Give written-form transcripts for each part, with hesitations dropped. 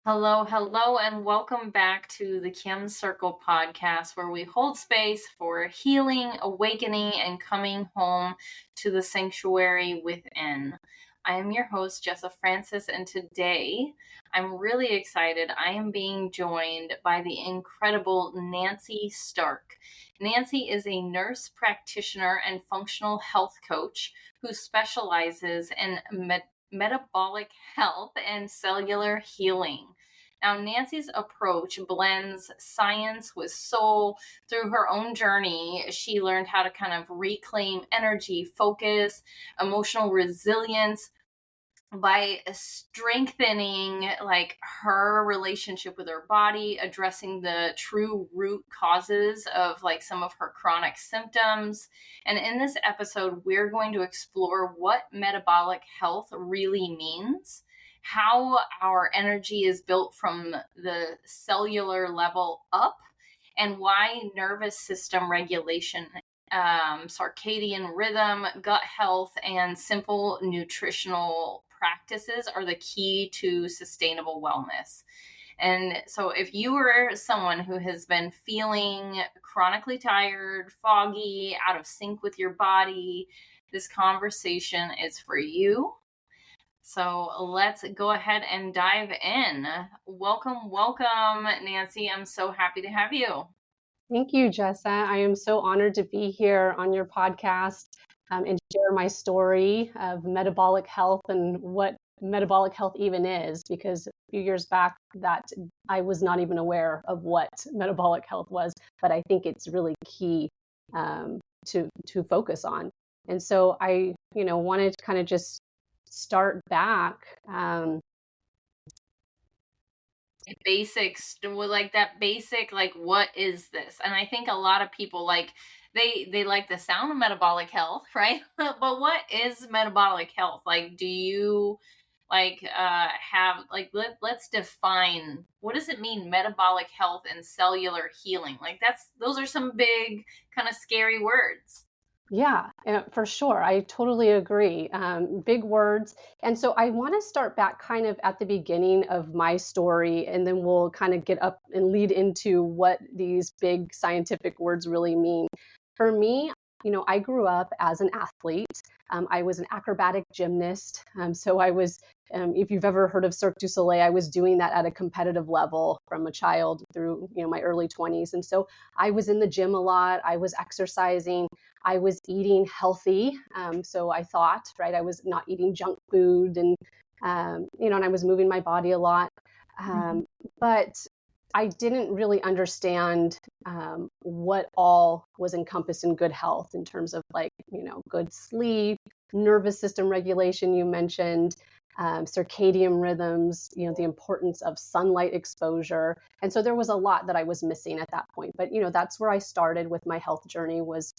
Hello, hello, and welcome back to the Caim Circle Podcast, where we hold space for healing, awakening, and coming home to the sanctuary within. I am your host, Jessa Francis, and today I'm really excited. I am being joined by the incredible Nancy Stark. Nancy is a nurse practitioner and functional health coach who specializes in metabolic health and cellular healing. Now, Nancy's approach blends science with soul. Through her own journey, she learned how to kind of reclaim energy, focus, emotional resilience by strengthening like her relationship with her body, addressing the true root causes of like some of her chronic symptoms. And in this episode, we're going to explore what metabolic health really means, how our energy is built from the cellular level up, and why nervous system regulation, circadian rhythm, gut health, and simple nutritional practices are the key to sustainable wellness. And so if you are someone who has been feeling chronically tired, foggy, out of sync with your body, this conversation is for you. So let's go ahead and dive in. Welcome, Nancy. I'm so happy to have you. Thank you, Jessa. I am so honored to be here on your podcast and share my story of metabolic health and what metabolic health even is, because a few years back that I was not even aware of what metabolic health was, but I think it's really key to focus on. And so I, wanted to kind of just start back. Basics, like that basic, like, what is this? And I think a lot of people like they like the sound of metabolic health, right? But what is metabolic health? Like, do you like have like let's define, what does it mean, metabolic health and cellular healing? Like those are some big kind of scary words. Yeah, for sure. I totally agree. Big words. And so I want to start back kind of at the beginning of my story, and then we'll kind of get up and lead into what these big scientific words really mean. For me, I grew up as an athlete. I was an acrobatic gymnast. So I was, if you've ever heard of Cirque du Soleil, I was doing that at a competitive level from a child through, my early 20s. And so I was in the gym a lot. I was exercising. I was eating healthy. So I thought, right, I was not eating junk food and I was moving my body a lot. But I didn't really understand what all was encompassed in good health in terms of good sleep, nervous system regulation, you mentioned, circadian rhythms, the importance of sunlight exposure. And so there was a lot that I was missing at that point. But, that's where I started with my health journey, was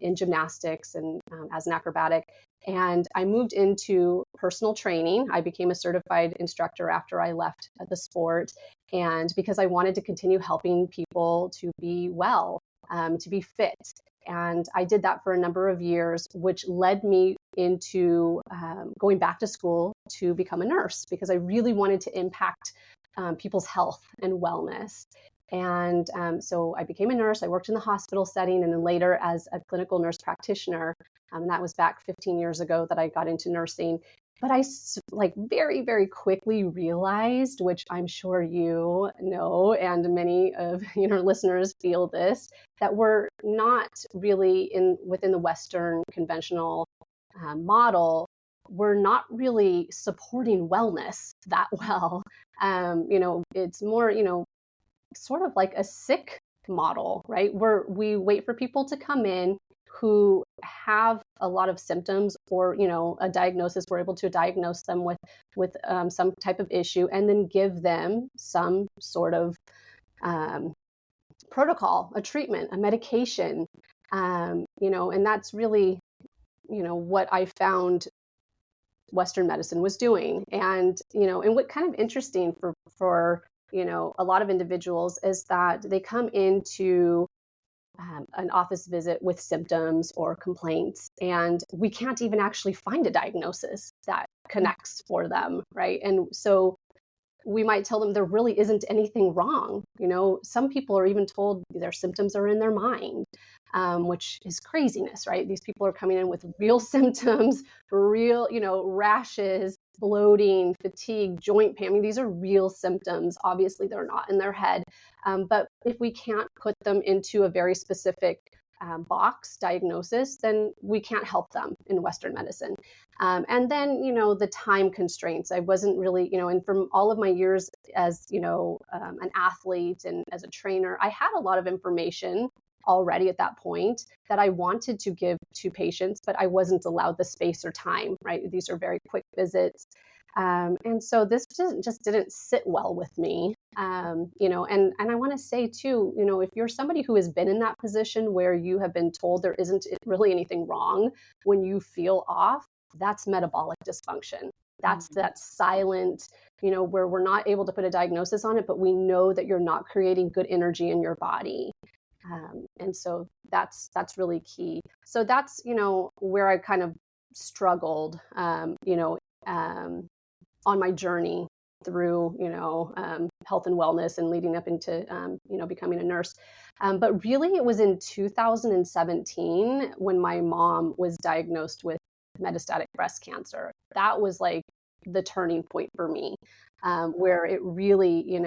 in gymnastics and as an acrobatic. And I moved into personal training. I became a certified instructor after I left the sport. And because I wanted to continue helping people to be well, to be fit. And I did that for a number of years, which led me into going back to school to become a nurse, because I really wanted to impact people's health and wellness. And so I became a nurse. I worked in the hospital setting, and then later as a clinical nurse practitioner. And that was back 15 years ago that I got into nursing. But I very, very quickly realized, which I'm sure you know, and many of your listeners feel this, that we're not really within the Western conventional model. We're not really supporting wellness that well. It's more, sort of like a sick model, right? We wait for people to come in who have a lot of symptoms or, a diagnosis. We're able to diagnose them with some type of issue, and then give them some sort of protocol, a treatment, a medication, and that's really, what I found Western medicine was doing. And, and what kind of interesting for a lot of individuals is that they come into an office visit with symptoms or complaints, and we can't even actually find a diagnosis that connects for them, right? And so we might tell them there really isn't anything wrong. Some people are even told their symptoms are in their mind, which is craziness, right? These people are coming in with real symptoms, real, rashes, bloating, fatigue, joint pain. I mean, these are real symptoms. Obviously, they're not in their head. But if we can't put them into a very specific box diagnosis, then we can't help them in Western medicine. And then, the time constraints. I wasn't really, and from all of my years as, an athlete and as a trainer, I had a lot of information already at that point that I wanted to give to patients, but I wasn't allowed the space or time, right? These are very quick visits. And so this just didn't sit well with me. And I want to say too, if you're somebody who has been in that position where you have been told there isn't really anything wrong when you feel off, that's metabolic dysfunction. That's that silent, where we're not able to put a diagnosis on it, but we know that you're not creating good energy in your body. And so that's really key. So that's, where I kind of struggled, on my journey through, health and wellness and leading up into, becoming a nurse. But really it was in 2017 when my mom was diagnosed with metastatic breast cancer. That was like the turning point for me, where it really,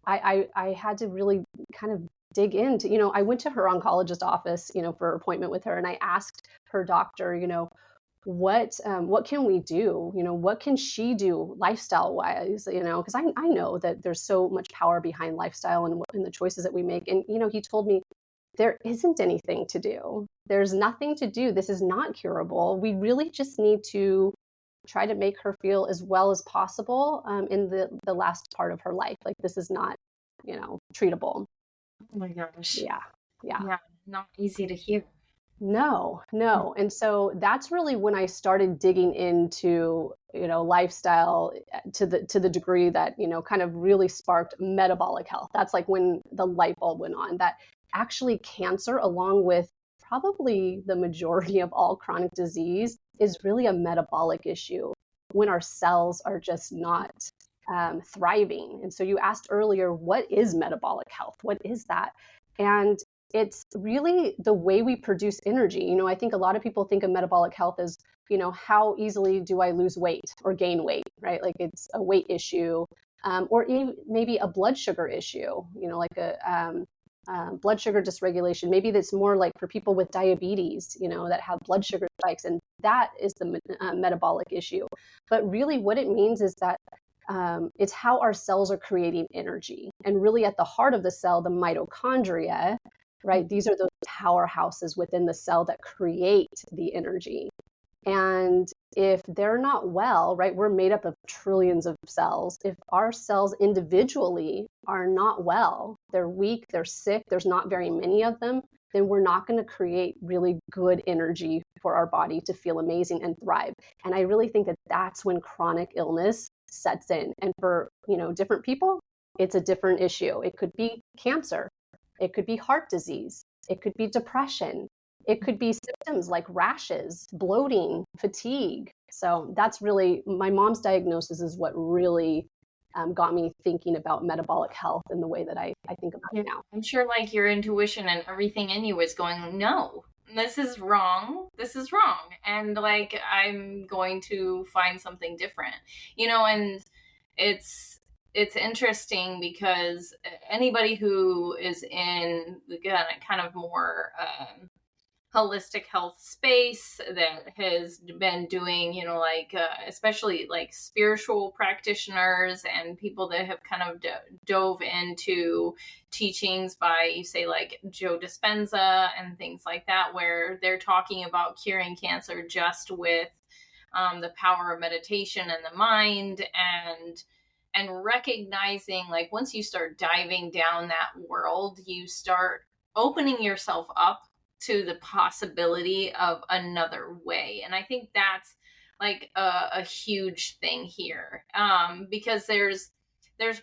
I had to really kind of dig into, I went to her oncologist office, for an appointment with her, and I asked her doctor, what can we do? What can she do lifestyle wise? Because I know that there's so much power behind lifestyle and the choices that we make. And, he told me there isn't anything to do. There's nothing to do. This is not curable. We really just need to try to make her feel as well as possible in the last part of her life. Like this is not, treatable. Oh my gosh. Yeah. Not easy to hear. No. And so that's really when I started digging into, lifestyle to the degree that, kind of really sparked metabolic health. That's like when the light bulb went on, that actually cancer, along with probably the majority of all chronic disease, is really a metabolic issue when our cells are just not thriving. And so you asked earlier, what is metabolic health? What is that? And it's really the way we produce energy. I think a lot of people think of metabolic health as, how easily do I lose weight or gain weight, right? Like it's a weight issue, or even maybe a blood sugar issue, like a blood sugar dysregulation. Maybe that's more like for people with diabetes, that have blood sugar spikes, and that is the metabolic issue. But really what it means is that it's how our cells are creating energy. And really at the heart of the cell, the mitochondria, right? These are those powerhouses within the cell that create the energy. And if they're not well, right, we're made up of trillions of cells. If our cells individually are not well, they're weak, they're sick, there's not very many of them, then we're not going to create really good energy for our body to feel amazing and thrive. And I really think that that's when chronic illness sets in. And for, different people, it's a different issue. It could be cancer. It could be heart disease. It could be depression. It could be symptoms like rashes, bloating, fatigue. So that's really, my mom's diagnosis is what really got me thinking about metabolic health in the way that I think about it now. I'm sure like your intuition and everything in you is going, no, this is wrong. This is wrong. And like, I'm going to find something different, and it's interesting because anybody who is in the kind of more holistic health space that has been doing, especially like spiritual practitioners and people that have kind of dove into teachings by, you say, like Joe Dispenza and things like that, where they're talking about curing cancer just with the power of meditation and the mind, and recognizing, like, once you start diving down that world, you start opening yourself up to the possibility of another way. And I think that's like a huge thing here, because there's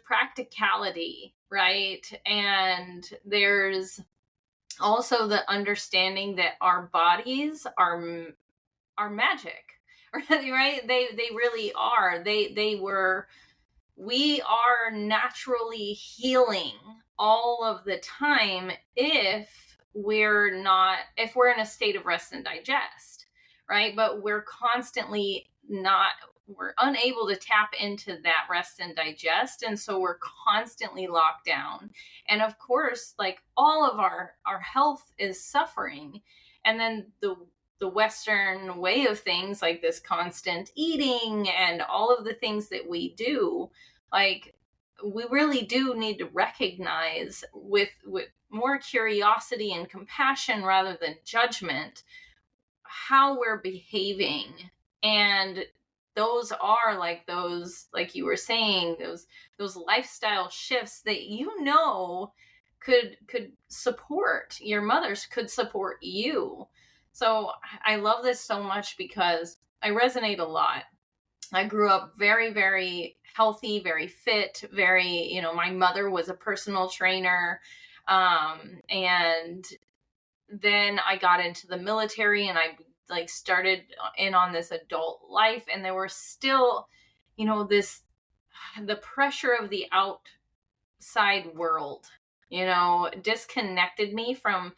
practicality, right? And there's also the understanding that our bodies are magic, right? They really are. They were we are naturally healing all of the time if we're in a state of rest and digest, right? But we're unable to tap into that rest and digest. And so we're constantly locked down. And of course, like, all of our health is suffering. And then the Western way of things, like this constant eating and all of the things that we do, like, we really do need to recognize with more curiosity and compassion rather than judgment how we're behaving. And those are like you were saying, those lifestyle shifts that could support your mothers, could support you. So I love this so much because I resonate a lot. I grew up very, very healthy, very fit, my mother was a personal trainer. And then I got into the military and I started in on this adult life, and there were still, the pressure of the outside world, disconnected me from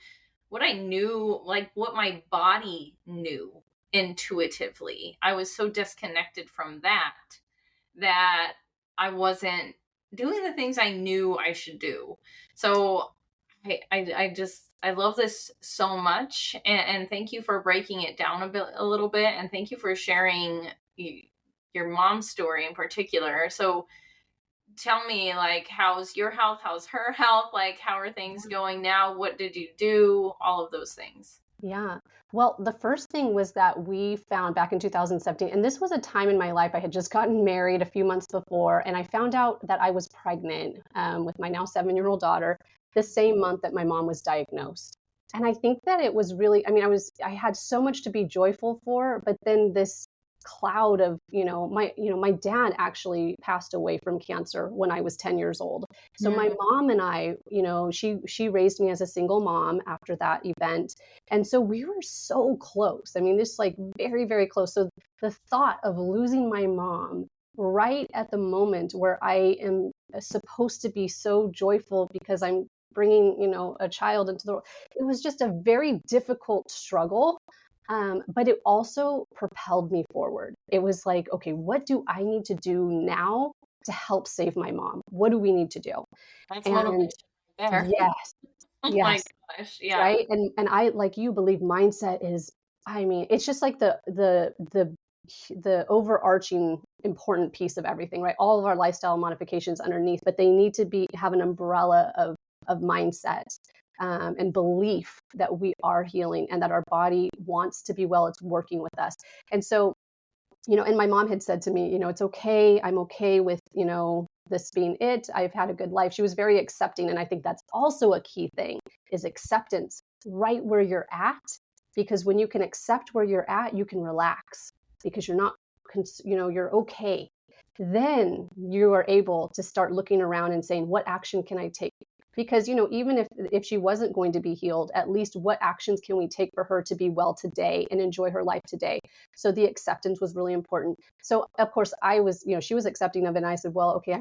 what I knew, like what my body knew intuitively. I was so disconnected from that I wasn't doing the things I knew I should do. So I love this so much, and thank you for breaking it down a little bit, and thank you for sharing your mom's story in particular. So tell me, like, how's your health? How's her health? Like, how are things going now? What did you do? All of those things. Yeah. Well, the first thing was that we found back in 2017, and this was a time in my life, I had just gotten married a few months before, and I found out that I was pregnant with my now 7-year-old daughter the same month that my mom was diagnosed. And I think that it was really, I had so much to be joyful for, but then this cloud of, my dad actually passed away from cancer when I was 10 years old. So my mom and I, she raised me as a single mom after that event. And so we were so close. I mean, this like very, very close. So the thought of losing my mom right at the moment where I am supposed to be so joyful because I'm bringing, a child into the world, it was just a very difficult struggle. But it also propelled me forward. It was like, okay, what do I need to do now to help save my mom? What do we need to do? That's motivation there. Yes, Oh my yes, gosh. Yeah. right. And I, like you, believe mindset is, it's just like the overarching important piece of everything, right? All of our lifestyle modifications underneath, but they need to have an umbrella of mindset. And belief that we are healing and that our body wants to be well, it's working with us. And so, and my mom had said to me, it's okay. I'm okay with, this being it. I've had a good life. She was very accepting. And I think that's also a key thing, is acceptance right where you're at. Because when you can accept where you're at, you can relax because you're not, you're okay. Then you are able to start looking around and saying, what action can I take? Because, even if she wasn't going to be healed, at least what actions can we take for her to be well today and enjoy her life today? So the acceptance was really important. So of course I was, she was accepting of it. And I said, well, okay,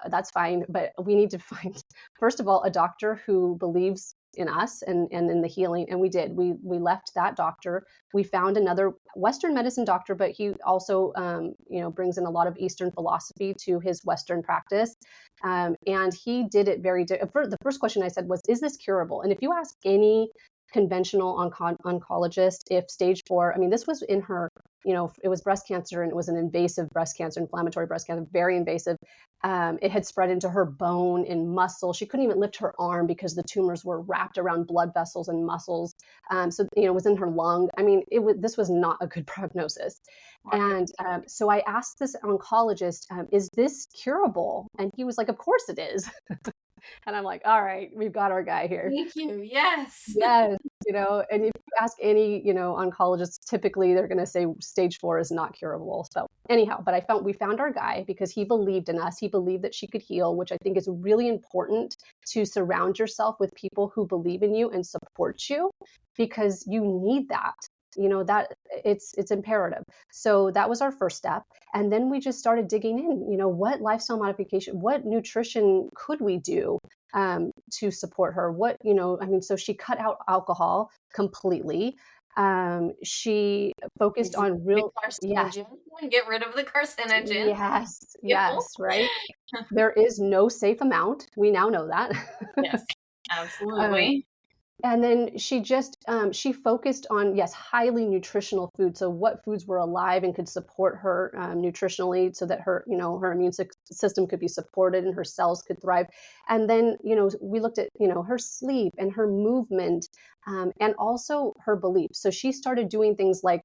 that's fine. But we need to find, first of all, a doctor who believes in us and in the healing. And we did. We left that doctor. We found another Western medicine doctor, but he also, brings in a lot of Eastern philosophy to his Western practice. And he did it the first question I said was, is this curable? And if you ask any conventional oncologist, if stage 4, this was in her, it was breast cancer, and it was an invasive breast cancer, inflammatory breast cancer, very invasive. It had spread into her bone and muscle. She couldn't even lift her arm because the tumors were wrapped around blood vessels and muscles. So, it was in her lung. This was not a good prognosis. And so I asked this oncologist, is this curable? And he was like, of course it is. And I'm like, all right, we've got our guy here. Thank you. Yes. Yes. And if you ask any, oncologists, typically they're going to say stage 4 is not curable. So anyhow, but we found our guy because he believed in us. He believed that she could heal, which I think is really important, to surround yourself with people who believe in you and support you, because you need that. that it's imperative. So that was our first step. And then we just started digging in, what lifestyle modification, what nutrition could we do to support her? So she cut out alcohol completely. She focused on The real, yes, carcinogen. Get rid of the carcinogen. yes, right. There is no safe amount. We now know that. Yes, Um, absolutely. and then she focused on, yes, highly nutritional food. So what foods were alive and could support her nutritionally, so that her immune system could be supported and her cells could thrive. And then, we looked at, her sleep and her movement, and also her beliefs. So she started doing things like,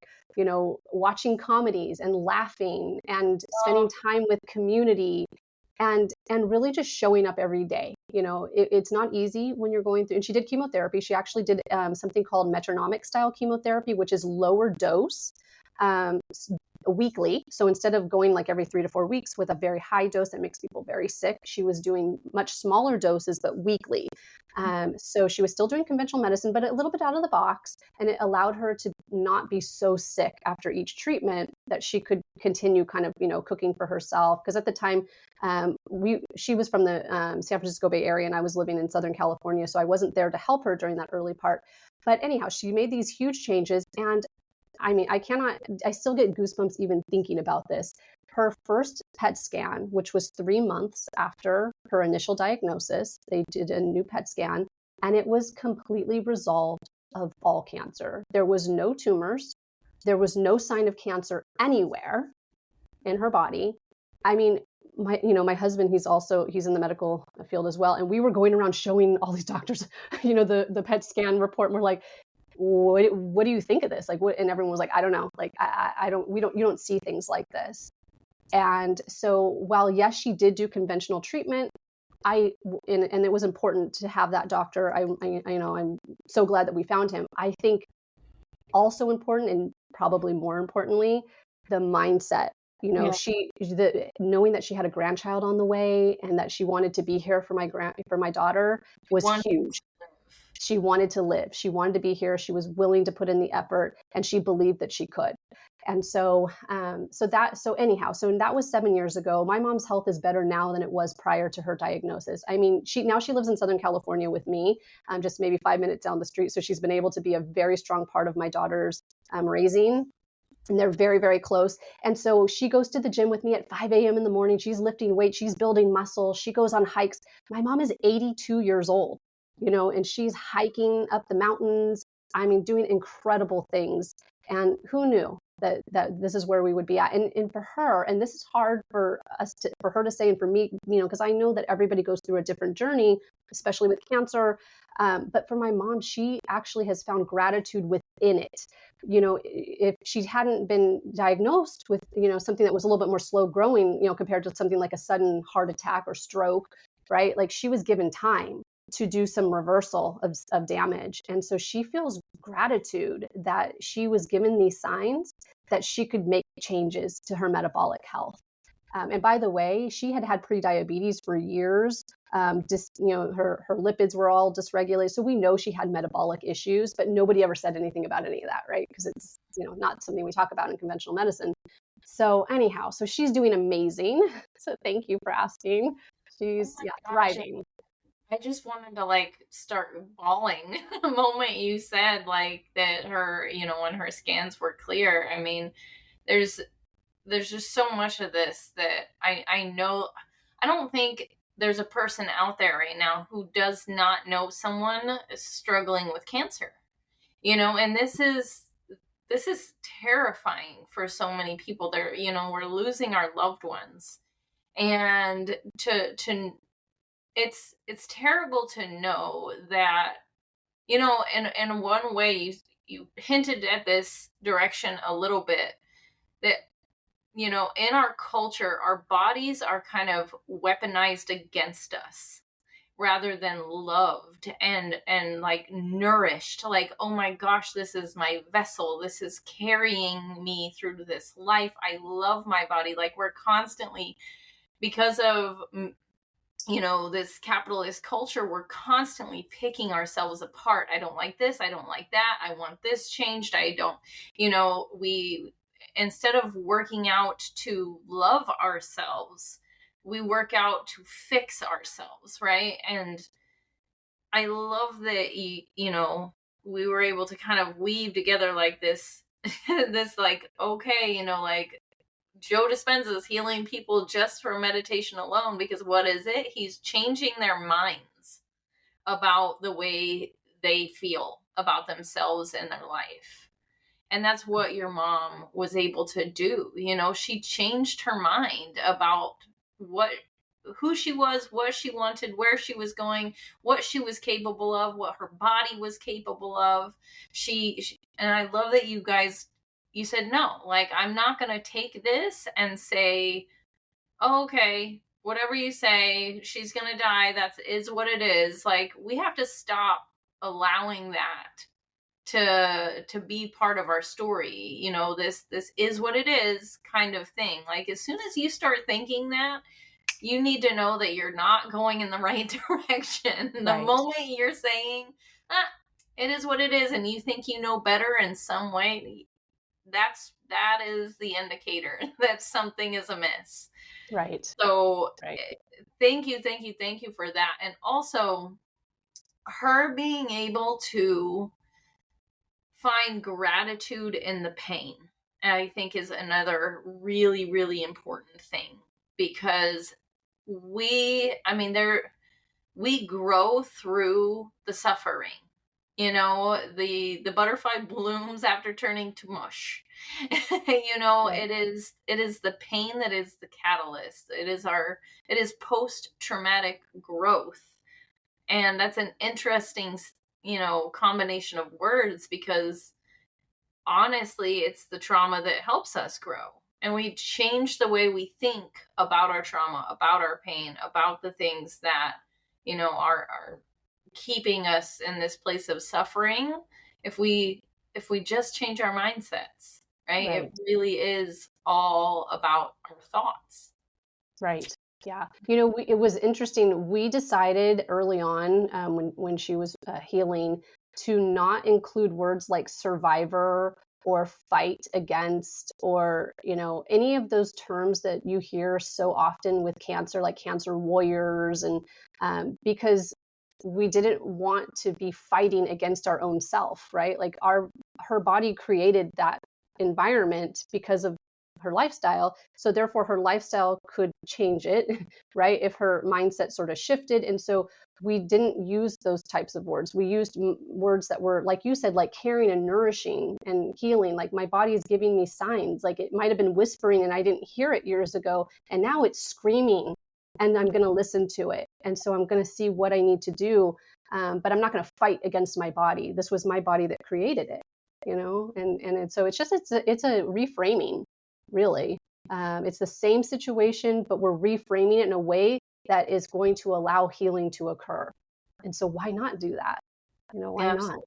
watching comedies and laughing and spending Oh, time with community, and really just showing up every day. It's not easy when you're going through, and she did chemotherapy. She actually did something called metronomic style chemotherapy, which is lower dose, um, weekly. So instead of going like every 3 to 4 weeks with a very high dose that makes people very sick, she was doing much smaller doses, but weekly. So she was still doing conventional medicine, but a little bit out of the box. And it allowed her to not be so sick after each treatment, that she could continue kind of, cooking for herself. Because at the time, she was from the San Francisco Bay Area, and I was living in Southern California. So I wasn't there to help her during that early part. But anyhow, she made these huge changes. And I mean, I still get goosebumps even thinking about this. Her first PET scan, which was 3 months after her initial diagnosis, they did a new PET scan, and it was completely resolved of all cancer. There was no tumors. There was no sign of cancer anywhere in her body. I mean, my husband, he's in the medical field as well. And we were going around showing all these doctors, the PET scan report. And we're like, what do you think of this? Like, what? And everyone was like, I don't know. Like, you don't see things like this. And so while, yes, she did do conventional treatment, and it was important to have that doctor. I'm so glad that we found him. I think also important, and probably more importantly, the mindset. yeah. Knowing that she had a grandchild on the way, and that she wanted to be here for my daughter was One. huge. She wanted to live. She wanted to be here. She was willing to put in the effort, and she believed that she could. And so anyhow, that was 7 years ago. My mom's health is better now than it was prior to her diagnosis. I mean, she lives in Southern California with me, just maybe 5 minutes down the street. So she's been able to be a very strong part of my daughter's raising. And they're very, very close. And so she goes to the gym with me at 5 a.m. in the morning. She's lifting weights. She's building muscle. She goes on hikes. My mom is 82 years old, and she's hiking up the mountains. I mean, doing incredible things. And who knew that this is where we would be at? And for her, and this is hard for her to say, and for me, because I know that everybody goes through a different journey, especially with cancer. But for my mom, she actually has found gratitude within it. If she hadn't been diagnosed with, something that was a little bit more slow growing, compared to something like a sudden heart attack or stroke, right? Like, she was given time to do some reversal of damage. And so she feels gratitude that she was given these signs that she could make changes to her metabolic health. And by the way, she had pre-diabetes for years. Her lipids were all dysregulated. So we know she had metabolic issues, but nobody ever said anything about any of that, right? Because it's, not something we talk about in conventional medicine. So anyhow, so she's doing amazing. So thank you for asking. She's Oh my gosh, thriving. I just wanted to start bawling the moment you said that her, when her scans were clear. I mean, there's just so much of this that I know. I don't think there's a person out there right now who does not know someone struggling with cancer. And this is terrifying for so many people. We're losing our loved ones, and it's terrible to know that, in one way you hinted at this direction a little bit, that, in our culture, our bodies are kind of weaponized against us rather than loved and nourished. Oh my gosh, this is my vessel. This is carrying me through this life. I love my body. We're constantly, because of this capitalist culture, we're constantly picking ourselves apart. I don't like this. I don't like that. I want this changed. I don't, we, instead of working out to love ourselves, we work out to fix ourselves. Right. And I love that, we were able to kind of weave together like this, this like, okay, like, Joe Dispenza's healing people just for meditation alone, because what is it? He's changing their minds about the way they feel about themselves and their life. And that's what your mom was able to do. She changed her mind about who she was, what she wanted, where she was going, what she was capable of, what her body was capable of. And I love that you said, no, like, I'm not going to take this and say, oh, okay, whatever you say, she's going to die. That is what it is. Like, we have to stop allowing that to be part of our story. This is what it is kind of thing. Like, as soon as you start thinking that, you need to know that you're not going in the right direction. The moment you're saying, it is what it is, and you think you know better in some way, that is the indicator that something is amiss. Right. So thank you for that. And also, her being able to find gratitude in the pain, I think, is another really, really important thing, because we grow through the suffering. The butterfly blooms after turning to mush. It is the pain that is the catalyst. It is post-traumatic growth. And that's an interesting, combination of words, because honestly, it's the trauma that helps us grow. And we've changed the way we think about our trauma, about our pain, about the things that, are keeping us in this place of suffering. If we just change our mindsets, right? It really is all about our thoughts. Right. Yeah. It was interesting. We decided early on, when she was healing, to not include words like survivor or fight against, or, any of those terms that you hear so often with cancer, like cancer warriors. And because we didn't want to be fighting against our own self, right? Like her body created that environment because of her lifestyle. So therefore her lifestyle could change it, right? If her mindset sort of shifted. And so we didn't use those types of words. We used words that were, like you said, like caring and nourishing and healing. Like, my body is giving me signs. Like, it might've been whispering and I didn't hear it years ago, and now it's screaming, and I'm going to listen to it. And so I'm going to see what I need to do. But I'm not going to fight against my body. This was my body that created it, and so it's a reframing, really. It's the same situation, but we're reframing it in a way that is going to allow healing to occur. And so why not do that? Why not?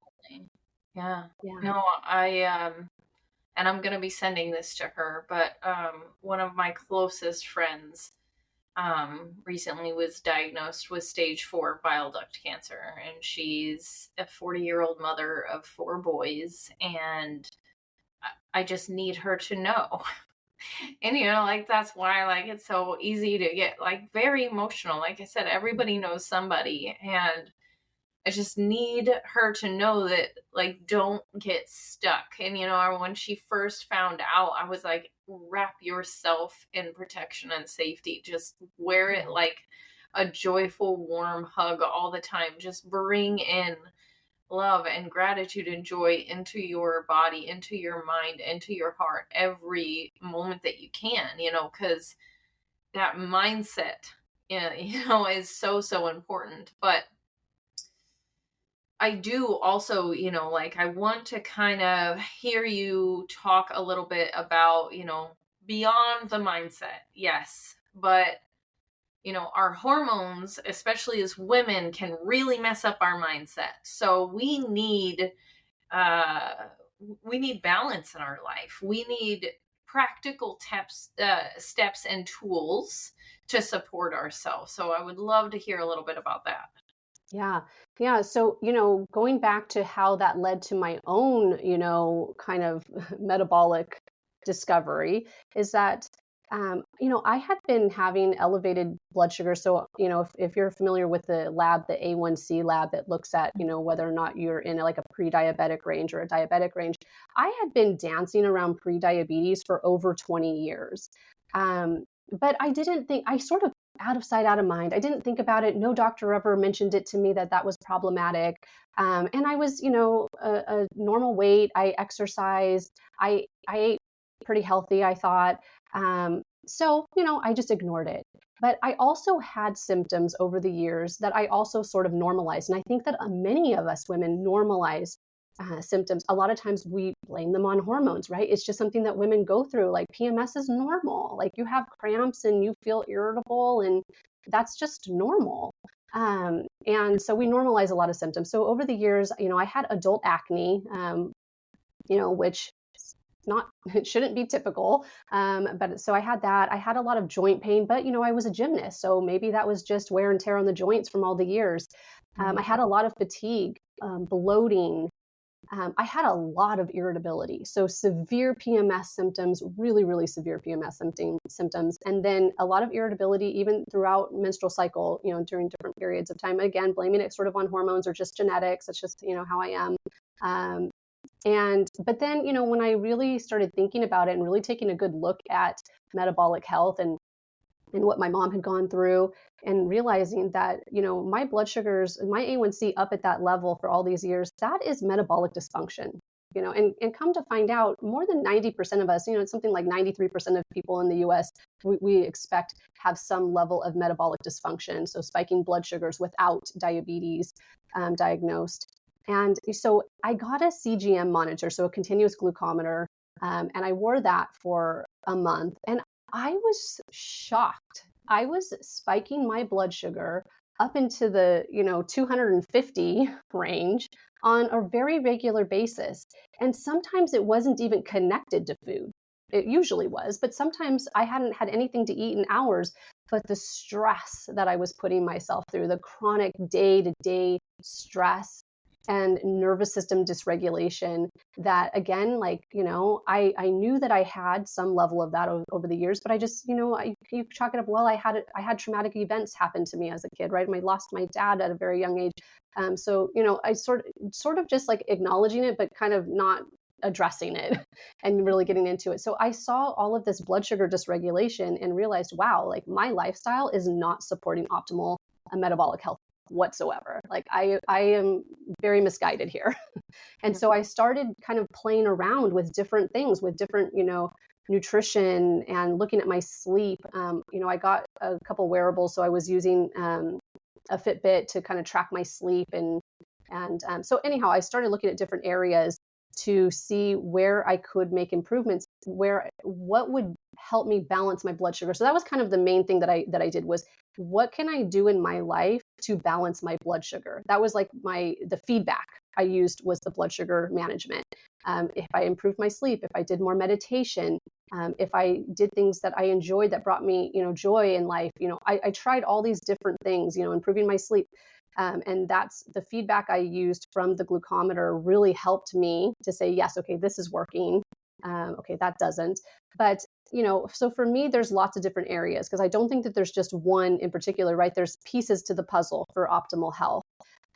Yeah. No, and I'm going to be sending this to her, but one of my closest friends recently was diagnosed with stage 4 bile duct cancer, and she's a 40-year-old mother of 4 boys, and I just need her to know. And like, that's why, like, it's so easy to get, like, very emotional. Like I said, everybody knows somebody, and I just need her to know that, like, don't get stuck. And when she first found out, I was like, wrap yourself in protection and safety. Just wear it like a joyful, warm hug all the time. Just bring in love and gratitude and joy into your body, into your mind, into your heart every moment that you can, because that mindset, is so, so important. But I do also, like, I want to kind of hear you talk a little bit about, beyond the mindset. Yes. But, our hormones, especially as women, can really mess up our mindset. So we need balance in our life. We need practical steps and tools to support ourselves. So I would love to hear a little bit about that. Yeah. Yeah. So, going back to how that led to my own, kind of metabolic discovery is that, I had been having elevated blood sugar. So, if you're familiar with the lab, the A1C lab that looks at, whether or not you're in like a pre-diabetic range or a diabetic range, I had been dancing around pre-diabetes for over 20 years. But I didn't think, I sort of out of sight, out of mind. I didn't think about it. No doctor ever mentioned it to me that that was problematic. And I was, a normal weight. I exercised. I ate pretty healthy, I thought. So, I just ignored it. But I also had symptoms over the years that I also sort of normalized. And I think that many of us women normalize symptoms. A lot of times we blame them on hormones, right? It's just something that women go through. Like PMS is normal. Like you have cramps and you feel irritable, and that's just normal. And so we normalize a lot of symptoms. So over the years, I had adult acne, which not it shouldn't be typical. But so I had that. I had a lot of joint pain, but I was a gymnast, so maybe that was just wear and tear on the joints from all the years. I had a lot of fatigue, bloating. I had a lot of irritability. So severe PMS symptoms, really, really severe PMS symptoms. And then a lot of irritability even throughout menstrual cycle, during different periods of time. Again, blaming it sort of on hormones or just genetics. It's just, how I am. But then, when I really started thinking about it and really taking a good look at metabolic health and what my mom had gone through, and realizing that, my blood sugars, my A1C up at that level for all these years, that is metabolic dysfunction, and come to find out more than 90% of us, it's something like 93% of people in the US, we expect have some level of metabolic dysfunction. So spiking blood sugars without diabetes diagnosed. And so I got a CGM monitor, so a continuous glucometer, and I wore that for a month. And I was shocked. I was spiking my blood sugar up into the, 250 range on a very regular basis. And sometimes it wasn't even connected to food. It usually was, but sometimes I hadn't had anything to eat in hours. But the stress that I was putting myself through, the chronic day-to-day stress and nervous system dysregulation, that again, I knew that I had some level of that over the years, but I just, you chalk it up. Well, I had traumatic events happen to me as a kid, right? I lost my dad at a very young age. So, I sort of just like acknowledging it, but kind of not addressing it and really getting into it. So I saw all of this blood sugar dysregulation and realized, wow, like my lifestyle is not supporting optimal metabolic health whatsoever. Like I am very misguided here. And so I started kind of playing around with different things, with different, nutrition, and looking at my sleep. I got a couple wearables. So I was using a Fitbit to kind of track my sleep. And so anyhow, I started looking at different areas to see where I could make improvements, what would help me balance my blood sugar. So that was kind of the main thing that I did was, what can I do in my life to balance my blood sugar? That was like the feedback I used was the blood sugar management. If I improved my sleep, if I did more meditation, if I did things that I enjoyed that brought me, joy in life, I tried all these different things, improving my sleep. And that's the feedback I used from the glucometer really helped me to say, yes, okay, this is working. Okay, that doesn't. But, so for me, there's lots of different areas because I don't think that there's just one in particular, right? There's pieces to the puzzle for optimal health.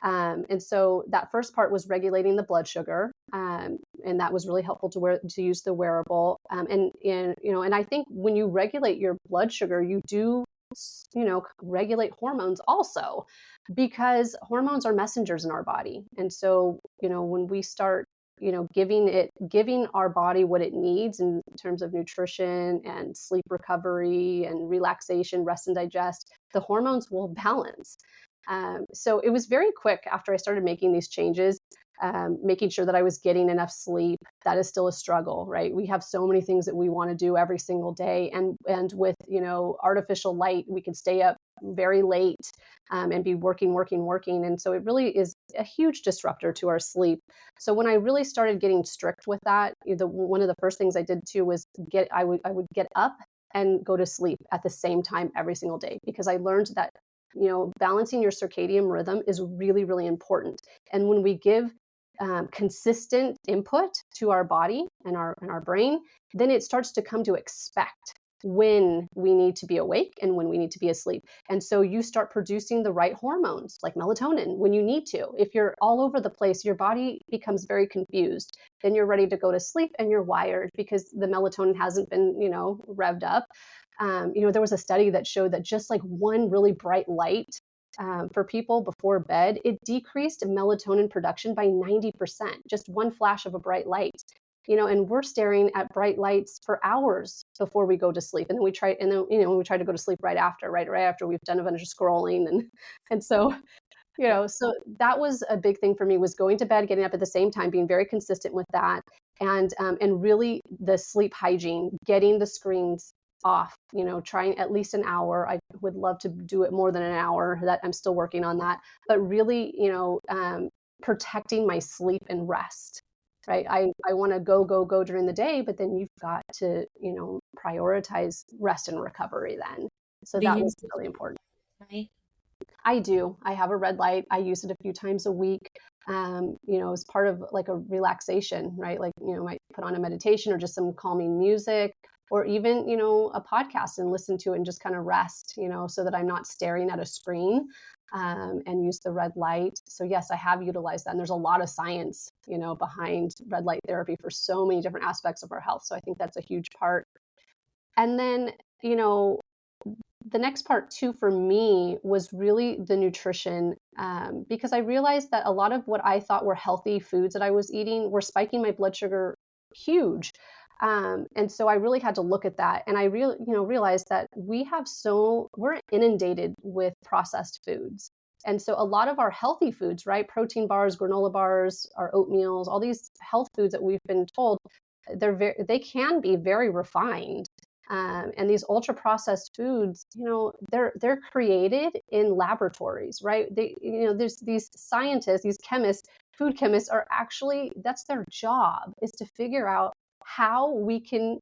And so that first part was regulating the blood sugar. And that was really helpful to use the wearable. And I think when you regulate your blood sugar, you do, regulate hormones also, because hormones are messengers in our body. And so, when we start, giving our body what it needs in terms of nutrition and sleep recovery and relaxation, rest and digest, the hormones will balance. So it was very quick after I started making these changes, making sure that I was getting enough sleep. That is still a struggle, right? We have so many things that we want to do every single day. And with, artificial light, we can stay up, very late, and be working. And so it really is a huge disruptor to our sleep. So when I really started getting strict with that, one of the first things I did too was I would get up and go to sleep at the same time every single day, because I learned that, balancing your circadian rhythm is really, really important. And when we give consistent input to our body and our brain, then it starts to come to expect when we need to be awake and when we need to be asleep. And so you start producing the right hormones like melatonin when you need to. If you're all over the place, your body becomes very confused. Then you're ready to go to sleep and you're wired because the melatonin hasn't been, revved up. There was a study that showed that just like one really bright light for people before bed, it decreased melatonin production by 90%, just one flash of a bright light. And we're staring at bright lights for hours before we go to sleep. And then we try to go to sleep right after we've done a bunch of scrolling. And so, so that was a big thing for me, was going to bed, getting up at the same time, being very consistent with that. And really the sleep hygiene, getting the screens off, trying at least an hour. I would love to do it more than an hour. That I'm still working on that, but really, protecting my sleep and rest. Right. I want to go during the day, but then you've got to, prioritize rest and recovery then. So that was really important. Right. I do. I have a red light. I use it a few times a week, as part of like a relaxation, right? Like, might put on a meditation or just some calming music, or even, a podcast and listen to it and just kind of rest, so that I'm not staring at a screen. And use the red light. So yes, I have utilized that. And there's a lot of science, behind red light therapy for so many different aspects of our health. So I think that's a huge part. And then, the next part too, for me, was really the nutrition, because I realized that a lot of what I thought were healthy foods that I was eating were spiking my blood sugar huge. And so I really had to look at that. And I really, realized that we're inundated with processed foods. And so a lot of our healthy foods, right? Protein bars, granola bars, our oatmeals, all these health foods that we've been told, they can be very refined. And these ultra processed foods, they're created in laboratories, right? There's these scientists, these chemists, food chemists are actually, that's their job, is to figure out how we can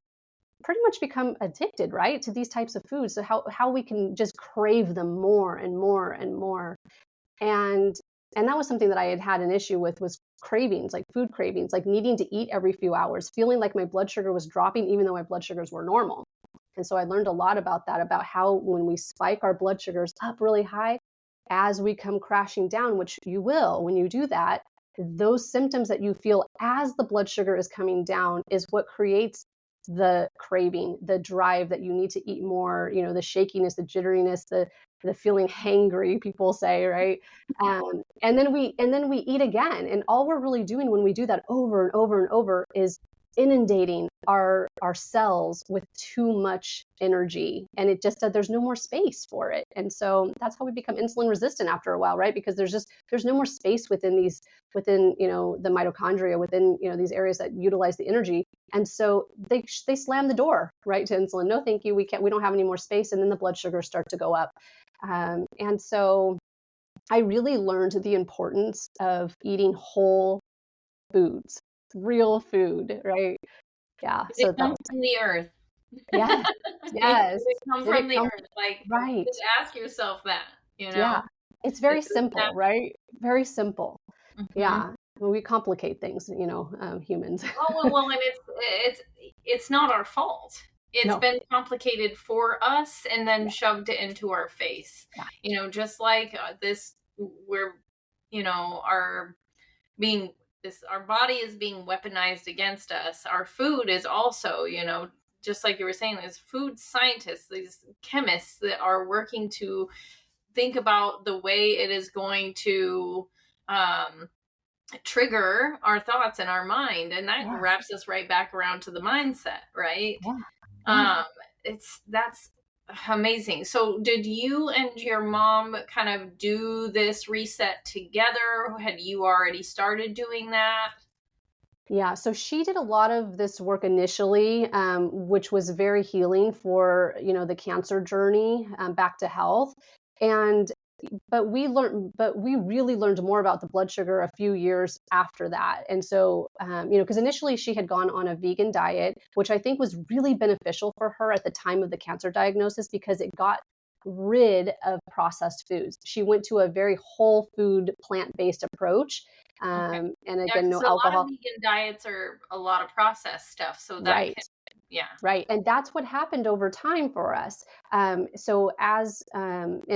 pretty much become addicted, right, to these types of foods. So how we can just crave them more and more and more. And that was something that I had an issue with, was cravings, like food cravings, like needing to eat every few hours, feeling like my blood sugar was dropping, even though my blood sugars were normal. And so I learned a lot about that, about how when we spike our blood sugars up really high, as we come crashing down, which you will when you do that, those symptoms that you feel as the blood sugar is coming down is what creates the craving, the drive that you need to eat more, the shakiness, the jitteriness, the feeling hangry, people say, right? And then we eat again. And all we're really doing when we do that over and over and over is inundating our cells with too much energy, and it just there's no more space for it. And so that's how we become insulin resistant after a while, right? Because there's no more space within the mitochondria, within these areas that utilize the energy. And so they slam the door right to insulin. No, thank you. We don't have any more space. And then the blood sugars start to go up. And so I really learned the importance of eating whole foods, real food, right? Yeah. Did it come from the earth? Yeah. Yes. Did it come from the earth? Like, right. Just ask yourself that, Yeah. It's very simple, right? Very simple. Mm-hmm. Yeah. We complicate things, humans. Well, and it's not our fault. It's been complicated for us and then shoved into our face. Yeah. Just like our body is being weaponized against us. Our food is also, just like you were saying, there's food scientists, these chemists that are working to think about the way it is going to trigger our thoughts in our mind. And that wraps us right back around to the mindset, right? Yeah. That's amazing. So did you and your mom kind of do this reset together? Had you already started doing that? Yeah, so she did a lot of this work initially, which was very healing for, the cancer journey back to health. And but we really learned more about the blood sugar a few years after that. And so, because initially she had gone on a vegan diet, which I think was really beneficial for her at the time of the cancer diagnosis, because it got rid of processed foods. She went to a very whole food, plant-based approach. Okay. And Yeah, again, no because a lot of alcohol. vegan diets are a lot of processed stuff, so that Right. can, yeah. Right. And that's what happened over time for us. And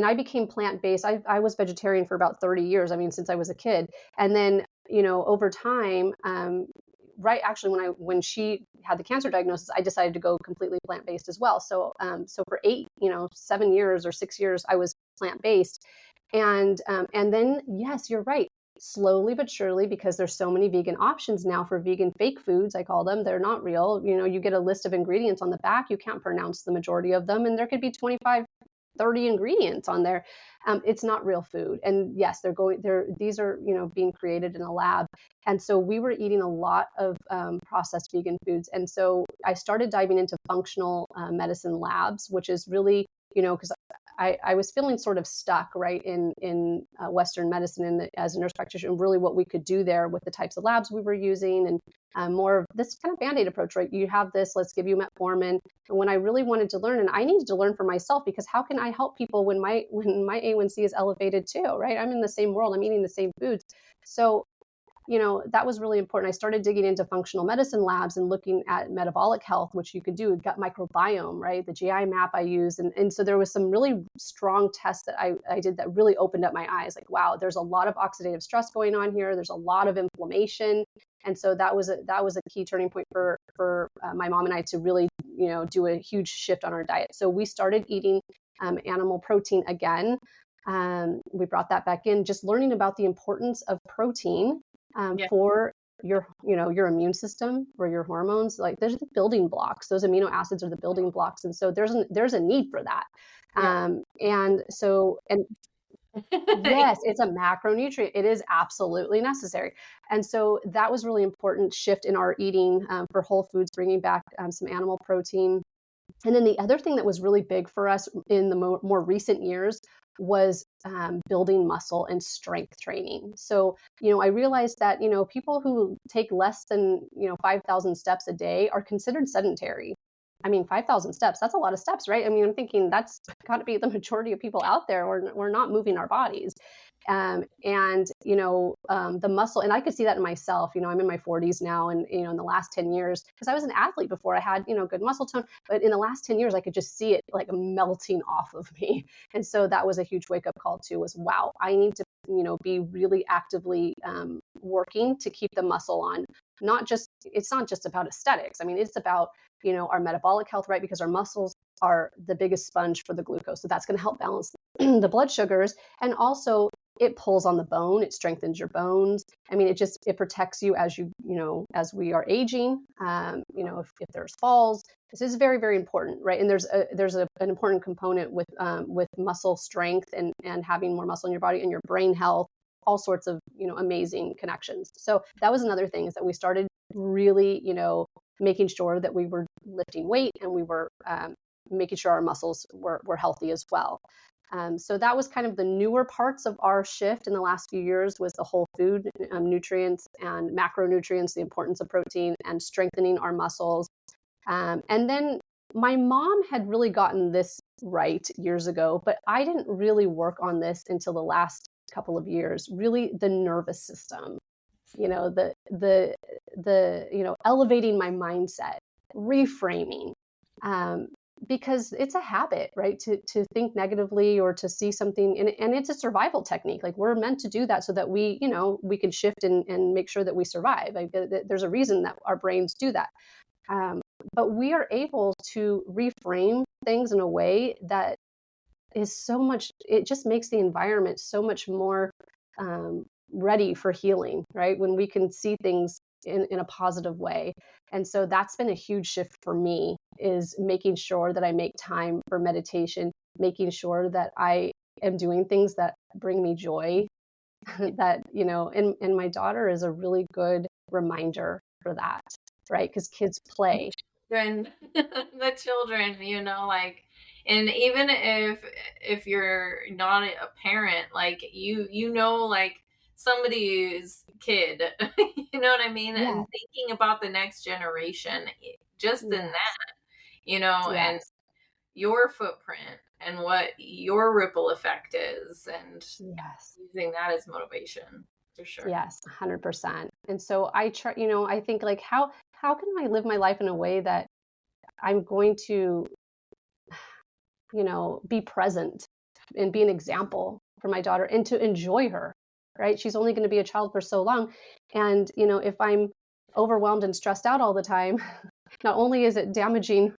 I became plant based. I was vegetarian for about 30 years. I mean, since I was a kid. And then, over time, right, actually, when she had the cancer diagnosis, I decided to go completely plant based as well. So for 7 years or 6 years, I was plant based. And then, yes, you're right. Slowly but surely, because there's so many vegan options now for vegan fake foods, I call them. They're not real. You get a list of ingredients on the back, you can't pronounce the majority of them, and there could be 25, 30 ingredients on there. It's not real food. And yes, these are being created in a lab. And so we were eating a lot of processed vegan foods. And so I started diving into functional medicine labs, which is really, because I was feeling sort of stuck, right, in Western medicine and as a nurse practitioner, and really what we could do there with the types of labs we were using, and more of this kind of Band-Aid approach, right? You have this, let's give you metformin. And when I really wanted to learn, and I needed to learn for myself, because how can I help people when my A1C is elevated too, right? I'm in the same world, I'm eating the same foods. So that was really important. I started digging into functional medicine labs and looking at metabolic health, which you could do, gut microbiome, right? The GI map I use. And so there was some really strong tests that I did that really opened up my eyes. Like, wow, there's a lot of oxidative stress going on here. There's a lot of inflammation. And so that was a key turning point for my mom and I to really, do a huge shift on our diet. So we started eating animal protein again. We brought that back in, just learning about the importance of protein Yeah. for your immune system, for your hormones. Like, there's the building blocks. Those amino acids are the building blocks, and so there's a need for that. Yeah. And yes, it's a macronutrient. It is absolutely necessary. And so that was really important shift in our eating for whole foods, bringing back some animal protein. And then the other thing that was really big for us in the more recent years was building muscle and strength training. So, I realized that, people who take less than, 5,000 steps a day are considered sedentary. I mean, 5,000 steps, that's a lot of steps, right? I mean, I'm thinking that's got to be the majority of people out there. We're not moving our bodies. The muscle, and I could see that in myself. I'm in my 40s now, and in the last 10 years, because I was an athlete before, I had good muscle tone, but in the last 10 years I could just see it like melting off of me. And so that was a huge wake up call too, was wow, I need to be really actively working to keep the muscle on. It's not just about aesthetics. I mean, it's about our metabolic health, right? Because our muscles are the biggest sponge for the glucose, so that's going to help balance the blood sugars. And also, it pulls on the bone, it strengthens your bones. I mean, it protects you as as we are aging. If there's falls, this is very, very important, right? And there's an important component with muscle strength and having more muscle in your body and your brain health, all sorts of amazing connections. So that was another thing, is that we started really making sure that we were lifting weight, and we were making sure our muscles were healthy as well. So that was kind of the newer parts of our shift in the last few years, was the whole food nutrients and macronutrients, the importance of protein, and strengthening our muscles. And then my mom had really gotten this right years ago, but I didn't really work on this until the last couple of years. Really, the nervous system, the elevating my mindset, reframing. Because it's a habit, right? To think negatively or to see something, and it's a survival technique. Like, we're meant to do that so that we can shift and make sure that we survive. Like, there's a reason that our brains do that. But we are able to reframe things in a way that is so much, it just makes the environment so much more ready for healing, right? When we can see things in a positive way. And so that's been a huge shift for me, is making sure that I make time for meditation, making sure that I am doing things that bring me joy, that, and my daughter is a really good reminder for that, right? Because kids play. Then the children, like, And even if you're not a parent, like you know, like somebody's kid, you know what I mean? Yeah. And thinking about the next generation, just in Yes. that, you know, and Yes. your footprint and what your ripple effect is, and Yes. using that as motivation for sure. Yes, 100%. And so I try, I think like how can I live my life in a way that I'm going to, be present and be an example for my daughter and to enjoy her, right? She's only going to be a child for so long. And, if I'm overwhelmed and stressed out all the time, not only is it damaging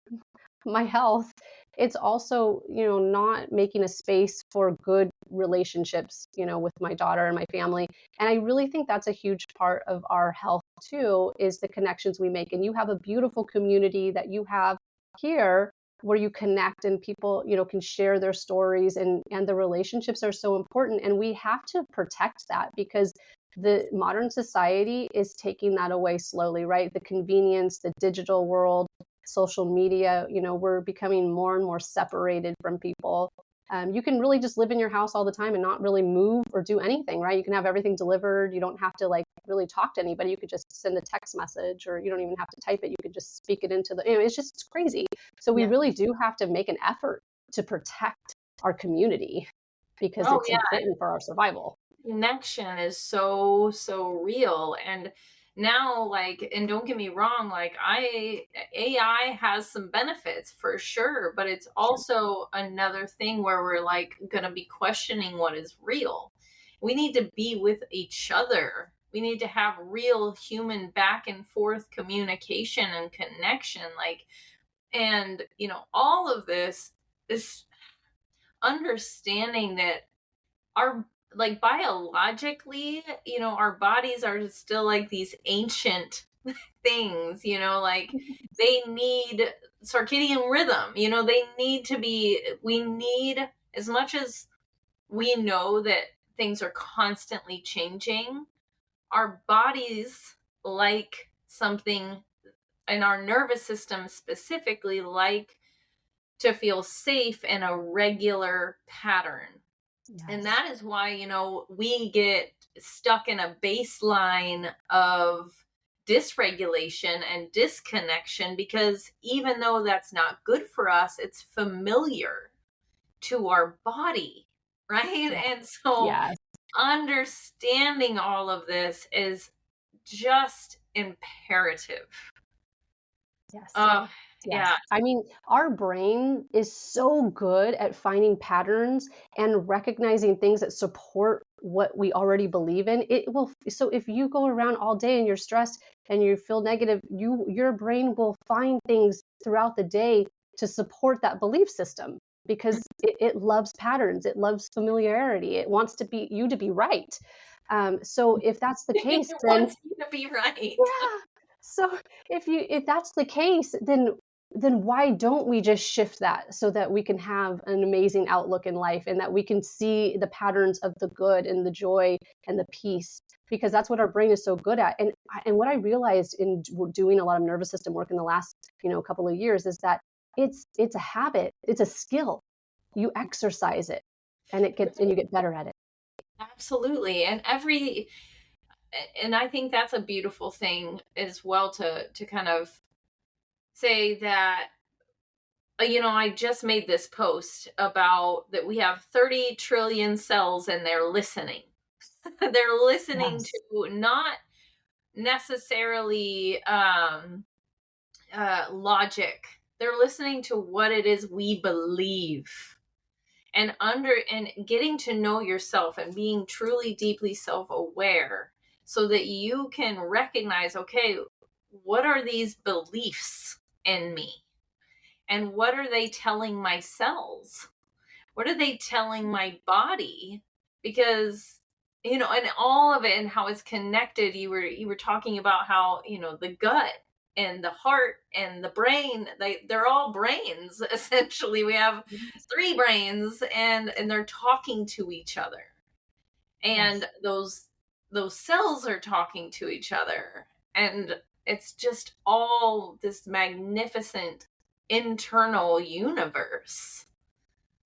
my health, it's also, not making a space for good relationships, with my daughter and my family. And I really think that's a huge part of our health too, is the connections we make. And you have a beautiful community that you have here where you connect and people, can share their stories, and the relationships are so important. And we have to protect that because the modern society is taking that away slowly, right? The convenience, the digital world, social media, we're becoming more and more separated from people. You can really just live in your house all the time and not really move or do anything, right? You can have everything delivered. You don't have to like really talk to anybody. You could just send a text message, or you don't even have to type it. You could just speak it into it's crazy. So we Yeah. really do have to make an effort to protect our community because Oh it's yeah. important for our survival. Connection is so real. And now, like, and don't get me wrong, like AI has some benefits for sure, but it's Sure. also another thing where we're like gonna be questioning what is real. We need to be with each other. We need to have real human back and forth communication and connection, like, and all of this is understanding that our, like, biologically, our bodies are still like these ancient things, like they need circadian rhythm, they need to be, we need, as much as we know that things are constantly changing, our bodies like something, and our nervous system specifically like to feel safe in a regular pattern. And Yes. that is why, we get stuck in a baseline of dysregulation and disconnection, because even though that's not good for us, it's familiar to our body, right? Yeah. And so Yes. understanding all of this is just imperative. Yes. Oh, yeah. Yes. I mean, our brain is so good at finding patterns and recognizing things that support what we already believe in. It will, so if you go around all day and you're stressed and you feel negative, your brain will find things throughout the day to support that belief system because it loves patterns. It loves familiarity. It wants you to be right. So if that's the case, It then wants you to be right. yeah. So if that's the case, then why don't we just shift that so that we can have an amazing outlook in life and that we can see the patterns of the good and the joy and the peace, because that's what our brain is so good at. And what I realized in doing a lot of nervous system work in the last, couple of years is that it's a habit, it's a skill. You exercise it and you get better at it. Absolutely. And I think that's a beautiful thing as well, to kind of say that, I just made this post about that we have 30 trillion cells and they're listening. They're listening Yes. to not necessarily logic. They're listening to what it is we believe, and getting to know yourself and being truly deeply self-aware, so that you can recognize, okay, what are these beliefs in me, and what are they telling my cells, what are they telling my body? Because, and all of it and how it's connected. You were talking about how, the gut and the heart and the brain, they're all brains essentially. We have Yes. three brains, and they're talking to each other, Yes. and those cells are talking to each other, and it's just all this magnificent internal universe.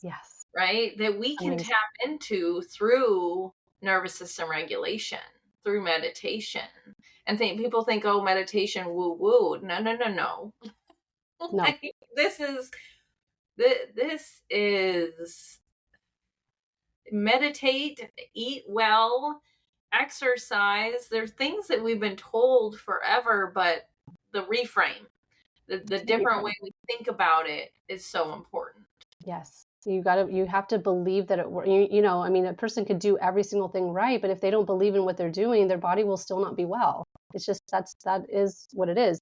Yes. right? That we can Amazing. tap into through nervous system regulation, through meditation. And people think, oh, meditation, woo woo. No, no, no, no. No. Like, this is meditate, eat well, exercise. There's things that we've been told forever, but the reframe, the different way Reframe. we think about it is so important. Yes. You have to believe that it works. I mean, a person could do every single thing right, but if they don't believe in what they're doing, their body will still not be well. It's just that is what it is.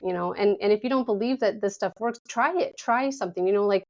And if you don't believe that this stuff works, try it. Try something. Like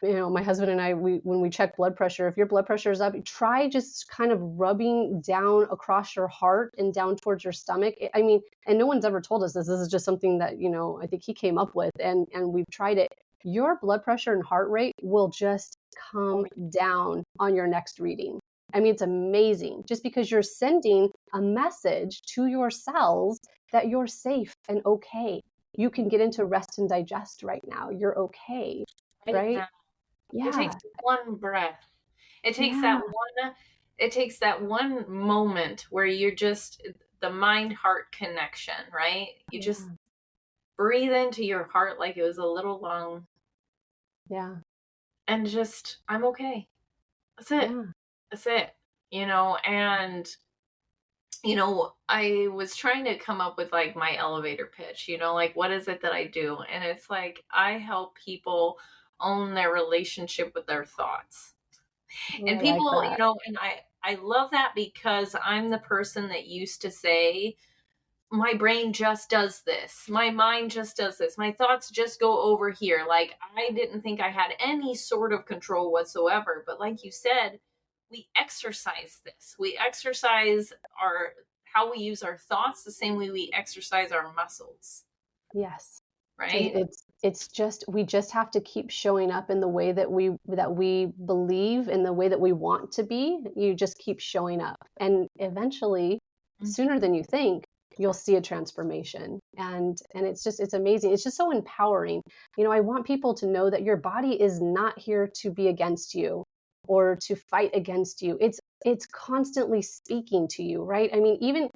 my husband and I, when we check blood pressure, if your blood pressure is up, try just kind of rubbing down across your heart and down towards your stomach. I mean, and no one's ever told us this. This is just something that, I think he came up with, and we've tried it. Your blood pressure and heart rate will just come down on your next reading. I mean, it's amazing, just because you're sending a message to your cells that you're safe and okay. You can get into rest and digest right now. You're okay, right? It Yeah. takes one breath. It takes Yeah. that one moment where you're just the mind heart connection, right? You just Yeah. breathe into your heart like it was a little lung Yeah. and just, I'm okay. That's it. Yeah. That's it. And I was trying to come up with like my elevator pitch, like what is it that I do? And it's like I help people own their relationship with their thoughts. Oh, And I like people, that. and I love that because I'm the person that used to say, my brain just does this. My mind just does this. My thoughts just go over here. Like, I didn't think I had any sort of control whatsoever. But like you said, we exercise this. We exercise how we use our thoughts the same way we exercise our muscles, Yes. right? It's just, we just have to keep showing up in the way that we believe, in the way that we want to be. You just keep showing up, and eventually, sooner than you think, you'll see a transformation. And it's amazing. It's just so empowering. I want people to know that your body is not here to be against you or to fight against you. It's constantly speaking to you, right? I mean, even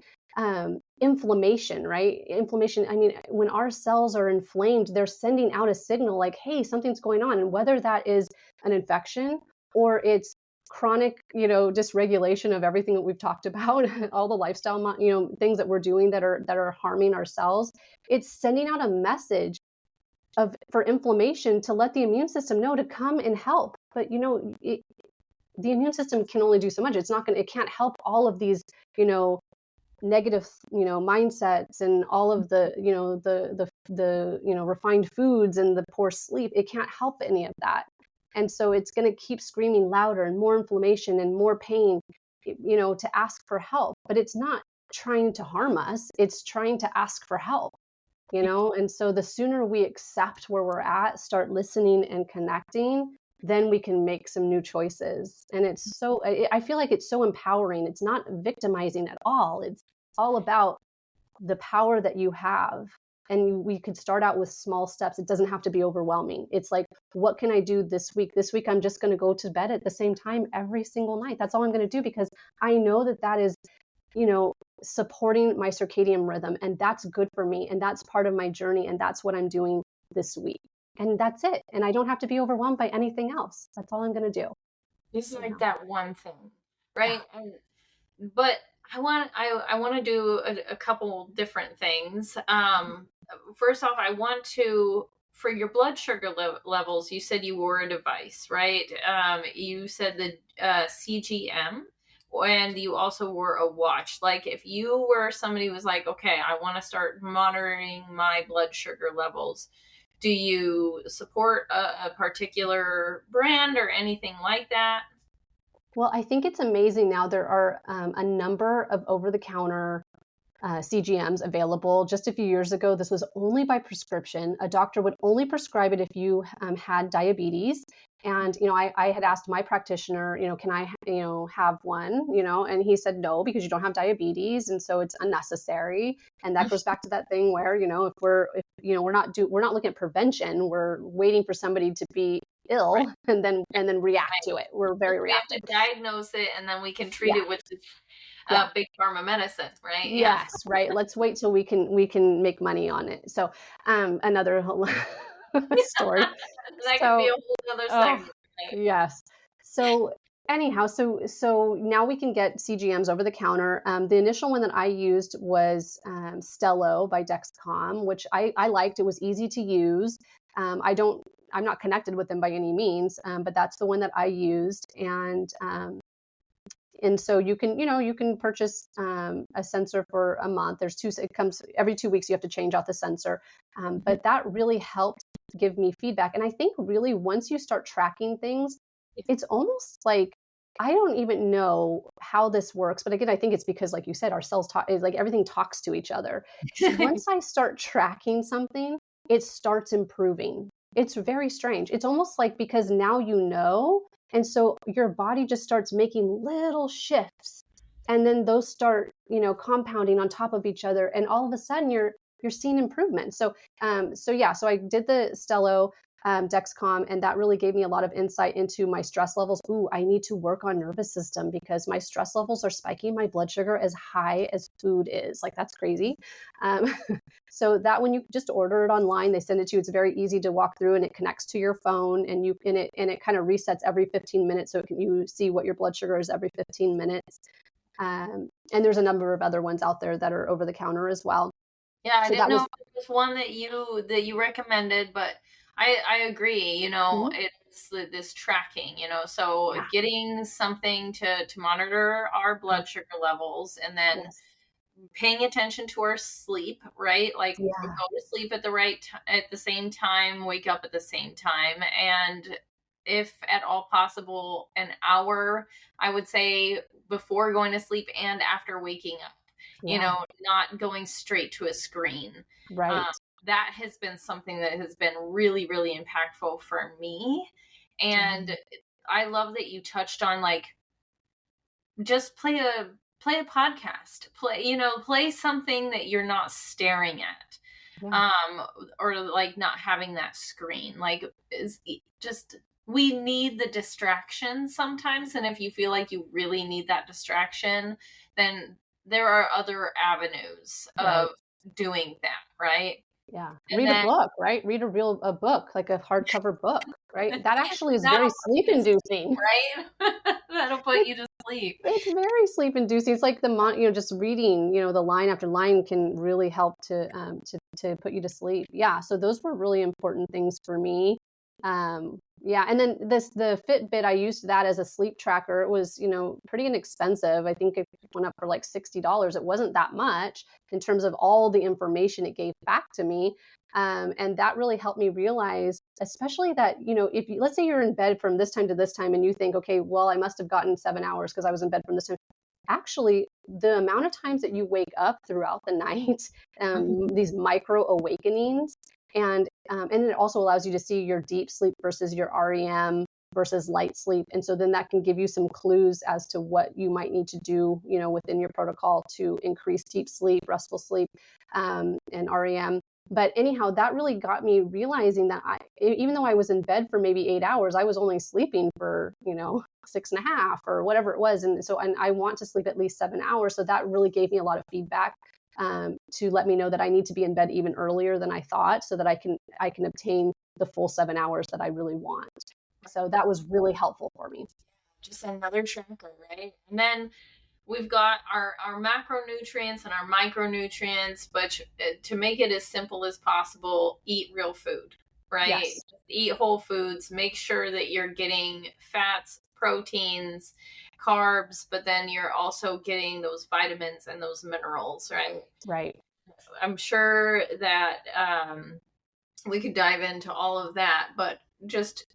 inflammation, right? Inflammation. I mean, when our cells are inflamed, they're sending out a signal like, hey, something's going on. And whether that is an infection or it's chronic, dysregulation of everything that we've talked about, all the lifestyle, things that we're doing that are harming our cells, it's sending out a message for inflammation to let the immune system know to come and help. But the immune system can only do so much. It can't help all of these, negative, mindsets and all of the, refined foods and the poor sleep. It can't help any of that. And so it's going to keep screaming louder and more inflammation and more pain, to ask for help. But it's not trying to harm us. It's trying to ask for help, And so the sooner we accept where we're at, start listening and connecting, then we can make some new choices. And I feel like it's so empowering. It's not victimizing at all. It's all about the power that you have. And we could start out with small steps. It doesn't have to be overwhelming. It's like, what can I do this week? This week, I'm just going to go to bed at the same time every single night. That's all I'm going to do, because I know that is, supporting my circadian rhythm. And that's good for me. And that's part of my journey. And that's what I'm doing this week. And that's it. And I don't have to be overwhelmed by anything else. That's all I'm going to do. Just like that one thing, right? Yeah. But I want to do a couple different things. First off, I want to, for your blood sugar levels, you said you wore a device, right? You said the CGM, and you also wore a watch. Like, if you were somebody who was like, okay, I want to start monitoring my blood sugar levels, do you support a particular brand or anything like that? Well, I think it's amazing now. There are a number of over-the-counter CGMs available. Just a few years ago, this was only by prescription. A doctor would only prescribe it if you had diabetes. And, I had asked my practitioner, can I, have one, and he said no, because you don't have diabetes. And so it's unnecessary. And that goes back to that thing where, if we're not looking at prevention, we're waiting for somebody to be ill and then react Right. to it. We're very We have reactive. to diagnose it, and then we can treat Yeah. it with Yeah. big pharma medicine, right? Yeah. Yes, right. Let's wait till we can make money on it. So, another story. That could be So, a whole other oh, segment, right? yes. So anyhow, so now we can get CGMs over the counter. The initial one that I used was Stello by Dexcom, which I liked. It was easy to use. I'm not connected with them by any means, but that's the one that I used, and so you can purchase a sensor for a month. It comes every 2 weeks. You have to change out the sensor, but that really helped give me feedback. And I think really once you start tracking things, it's almost like I don't even know how this works. But again, I think it's because, like you said, our cells talk. Like everything talks to each other. Once I start tracking something, it starts improving. It's very strange. It's almost like because now you know, and so your body just starts making little shifts. And then those start, compounding on top of each other. And all of a sudden you're seeing improvement. So I did the Stello Dexcom, and that really gave me a lot of insight into my stress levels. Ooh, I need to work on nervous system because my stress levels are spiking my blood sugar as high as food is. Like, that's crazy. Um, so that when you just order it online, they send it to you. It's very easy to walk through, and it connects to your phone, and it kind of resets every 15 minutes. So you see what your blood sugar is every 15 minutes. And there's a number of other ones out there that are over the counter as well. Yeah, I So didn't that know was, if it was one that you recommended, but I agree. mhm, It's this tracking. So yeah, getting something to monitor our yeah, blood sugar levels, and then yes, paying attention to our sleep, right? Like, go yeah, to sleep at the same time, wake up at the same time, and if at all possible, an hour, I would say, before going to sleep and after waking up. yeah, Not going straight to a screen. Um, right, that has been something that has been really, really impactful for me. yeah, And I love that you touched on, like, just play a podcast, play something that you're not staring at, yeah, um or like not having that screen, like, is just, we need the distraction sometimes, and if you feel like you really need that distraction, then there are other avenues of right. doing that, right? Yeah. And Read a then book, right? Read a book, like a hardcover book, right? That actually is that'll very put sleep you to inducing. sleep, right? That'll put It, you to sleep. it's very sleep inducing. It's like just reading, the line after line can really help to put you to sleep. Yeah. So those were really important things for me. Yeah. And then the Fitbit, I used that as a sleep tracker. It was, pretty inexpensive. I think it went up for like $60. It wasn't that much in terms of all the information it gave back to me. And that really helped me realize, especially that, if you, let's say you're in bed from this time to this time and you think, okay, well, I must have gotten 7 hours because I was in bed from this time. Actually, the amount of times that you wake up throughout the night, these micro awakenings, and it also allows you to see your deep sleep versus your REM versus light sleep. And so then that can give you some clues as to what you might need to do, within your protocol to increase deep sleep, restful sleep, and REM. But anyhow, that really got me realizing that even though I was in bed for maybe 8 hours, I was only sleeping for, 6.5 or whatever it was. And I want to sleep at least 7 hours. So that really gave me a lot of feedback, to let me know that I need to be in bed even earlier than I thought, so that I can obtain the full 7 hours that I really want. So that was really helpful for me. Just another tracker, right? And then we've got our macronutrients and our micronutrients, but to make it as simple as possible, eat real food, right? Yes. Just eat whole foods. Make sure that you're getting fats, proteins, carbs, but then you're also getting those vitamins and those minerals, right? Right. I'm sure that we could dive into all of that, but just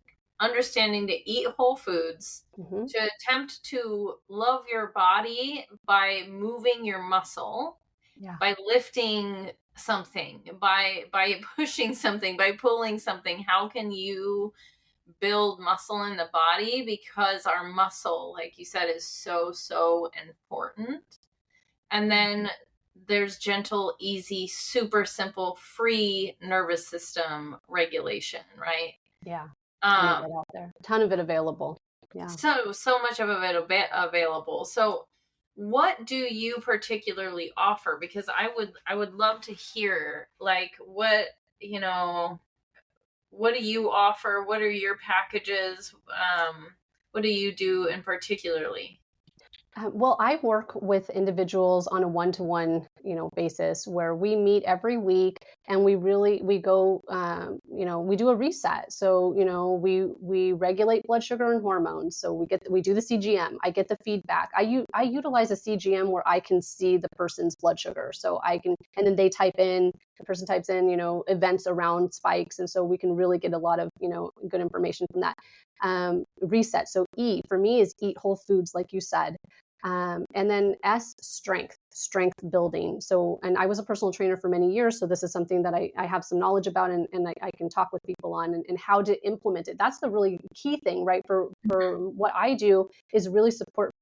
understanding to eat whole foods, Hmm. to attempt to love your body by moving your muscle, Yeah. by lifting something, by pushing something, by pulling something. How can you build muscle in the body? Because our muscle, like you said, is so, so important. And then there's gentle, easy, super simple, free nervous system regulation, right? Yeah. Ton of Um, it out there. Ton of it available. Yeah. so much of it available. So what do you particularly offer? Because I would love to hear like you know, what do you offer? What are your packages? What do you do in particularly? Well, I work with individuals on a one-to-one, basis where we meet every week and we go, we do a reset. So, we regulate blood sugar and hormones. So we do the CGM. I get the feedback. I utilize a CGM where I can see the person's blood sugar. So and then the person types in, events around spikes. And so we can really get a lot of, good information from that. Reset. So E for me is eat whole foods, like you said. And then S, strength building. So, and I was a personal trainer for many years. So this is something that I have some knowledge about and I can talk with people on and how to implement it. That's the really key thing, right? For what I do is really support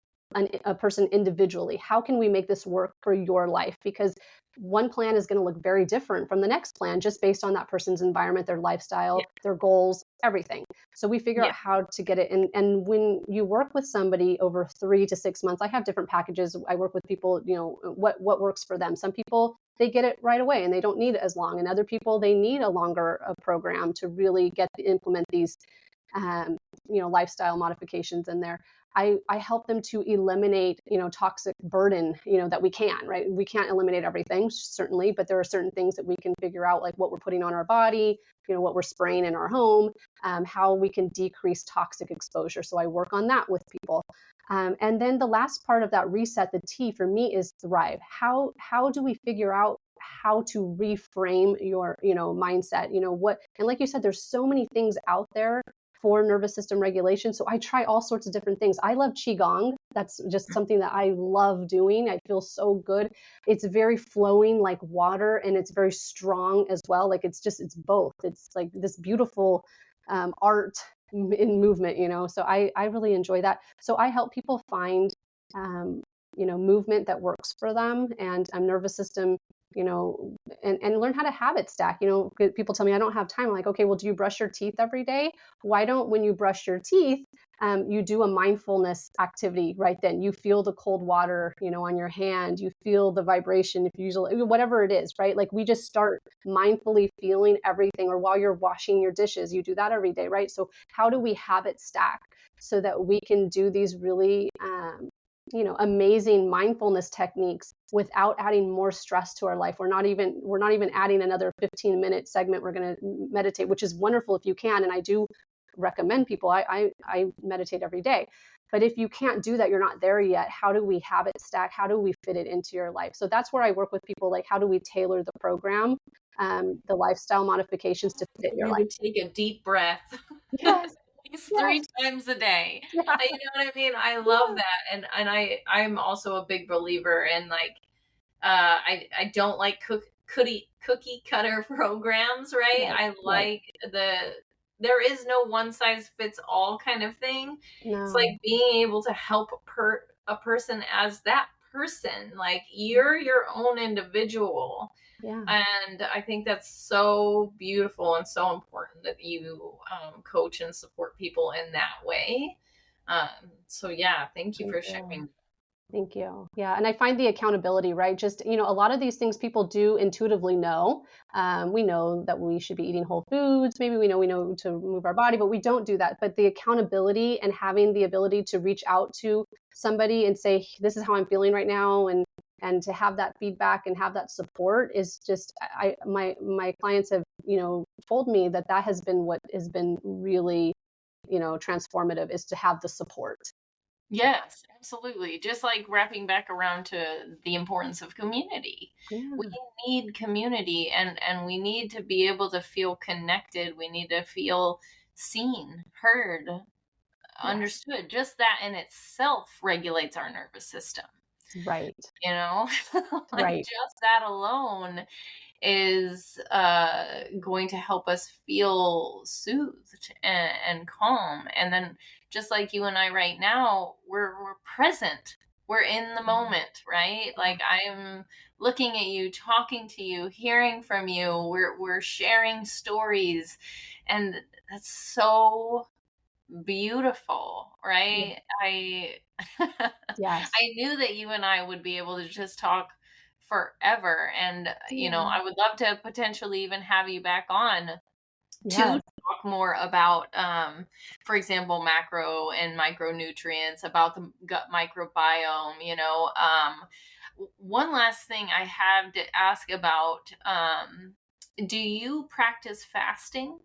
a person individually. How can we make this work for your life? Because one plan is going to look very different from the next plan just based on that person's environment, their lifestyle, Yeah. their goals, everything. So we figure Yeah. out how to get it. And when you work with somebody over 3 to 6 months, I have different packages. I work with people, what works for them. Some people, they get it right away and they don't need it as long. And other people, they need a longer program to really implement these lifestyle modifications in there. I help them to eliminate, toxic burden, that we can, right? We can't eliminate everything, certainly, but there are certain things that we can figure out, like what we're putting on our body, what we're spraying in our home, how we can decrease toxic exposure. So I work on that with people. And then the last part of that reset, the T for me is thrive. How do we figure out how to reframe your, mindset, and like you said, there's so many things out there for nervous system regulation. So I try all sorts of different things. I love Qigong. That's just something that I love doing. I feel so good. It's very flowing like water and it's very strong as well. Like it's both. It's like this beautiful art in movement, So I really enjoy that. So I help people find, movement that works for them and nervous system, and learn how to habit stack. People tell me I don't have time. I'm like, okay, well, do you brush your teeth every day? Why don't, when you brush your teeth, you do a mindfulness activity right then. You feel the cold water, on your hand. You feel the vibration if you usually, whatever it is, right? Like we just start mindfully feeling everything. Or while you're washing your dishes, you do that every day, right? So how do we habit stack so that we can do these really amazing mindfulness techniques without adding more stress to our life. We're not even adding another 15-minute segment. We're going to meditate, which is wonderful if you can. And I do recommend people, I meditate every day. But if you can't do that, you're not there yet. How do we habit stack? How do we fit it into your life? So that's where I work with people. Like, how do we tailor the program, the lifestyle modifications to fit your life? Take a deep breath. Yes. At least 3 times a day. Yeah. You know what I mean? I love that. And I'm also a big believer in like, I don't like cookie cutter programs, right? I like there is no one size fits all kind of thing. No. It's like being able to help a person as that person. Like you're your own individual. Yeah. And I think that's so beautiful and so important that you coach and support people in that way. So yeah, thank you for sharing. Thank you. Yeah. And I find the accountability, right? Just, a lot of these things people do intuitively know. We know that we should be eating whole foods. Maybe we know to move our body, but we don't do that. But the accountability and having the ability to reach out to somebody and say, this is how I'm feeling right now. And to have that feedback and have that support is just, my clients have, told me that has been what has been really, transformative, is to have the support. Yes, absolutely. Just like wrapping back around to the importance of community. Yeah. We need community and we need to be able to feel connected. We need to feel seen, heard, understood. Just that in itself regulates our nervous system. Right. Like just that alone is going to help us feel soothed and calm. And then just like you and I right now, we're present We're in the moment, right? Like I'm looking at you, talking to you, hearing from you. We're sharing stories, and that's so beautiful, Yeah. right? I Yes. I knew that you and I would be able to just talk forever, and Yeah. I would love to potentially even have you back on to Yes. talk more about, for example, macro and micronutrients, about the gut microbiome. One last thing I have to ask about, do you practice fasting?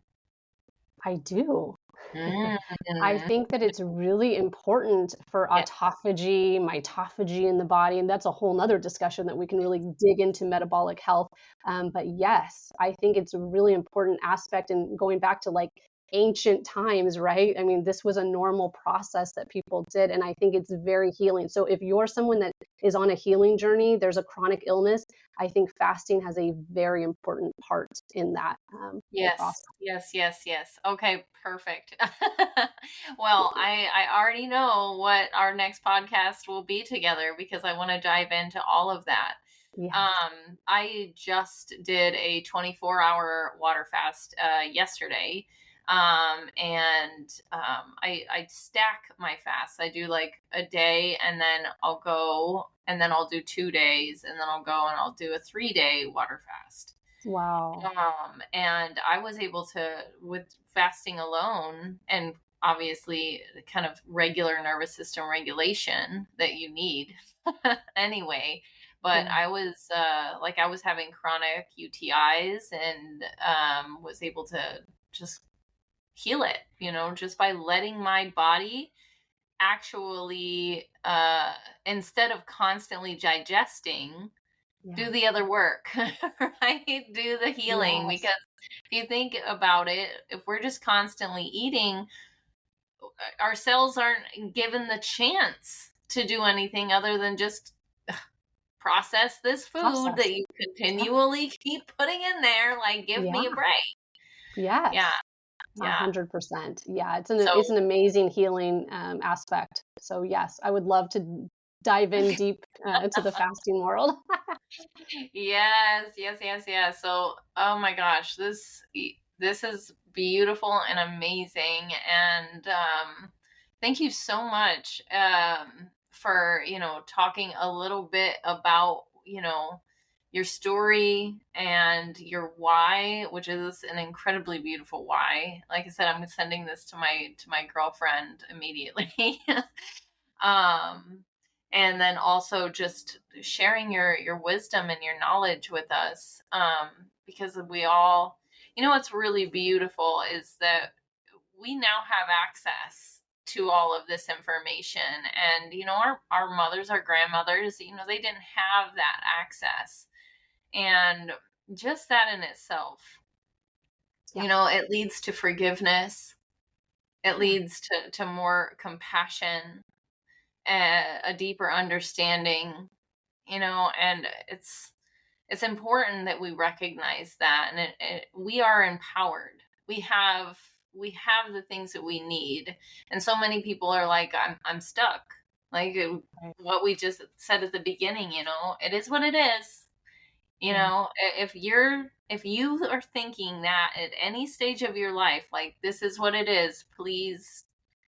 I do. Mm. I think that it's really important for Yeah. autophagy, mitophagy in the body, and that's a whole nother discussion that we can really dig into metabolic health. But yes, I think it's a really important aspect. And going back to like ancient times, right? I mean, this was a normal process that people did, and I think it's very healing. So if you're someone that is on a healing journey, there's a chronic illness, I think fasting has a very important part in that whole Yes, process. yes, yes, yes. Okay, perfect. Well, I already know what our next podcast will be together because I want to dive into all of that. Yes. I just did a 24-hour water fast yesterday. I stack my fasts. I do like a day, and then I'll go, and then I'll do 2 days, and then I'll go and I'll do a 3-day water fast. Wow. And I was able to, with fasting alone, and obviously the kind of regular nervous system regulation that you need anyway. But Yeah. I was like, I was having chronic UTIs, and was able to just heal it, just by letting my body actually, instead of constantly digesting, Yeah. do the other work, right? Do the healing. Yes. Because if you think about it, if we're just constantly eating, our cells aren't given the chance to do anything other than just process this food Process. that you Yeah. continually keep putting in there. Like, give me a Yeah. break. Yeah, Yes. yeah. 100%. Yeah, So, it's an amazing healing, aspect. So, yes, I would love to dive in deep, to the fasting world. yes, yes, yes, yes. So, oh my gosh, this is beautiful and amazing, and thank you so much, for talking a little bit about your story and your why, which is an incredibly beautiful why. Like I said, I'm sending this to my girlfriend immediately. um and then also just sharing your wisdom and your knowledge with us, because we all, what's really beautiful is that we now have access to all of this information, and our mothers, our grandmothers, they didn't have that access. And just that in itself, Yeah, it leads to forgiveness, it yeah, leads to more compassion, a deeper understanding, and it's important that we recognize that, and we are empowered. We have the things that we need, and so many people are like, I'm stuck. Like, right. what we just said at the beginning, it is what it is. Yeah. If you are thinking that at any stage of your life, like, this is what it is, please,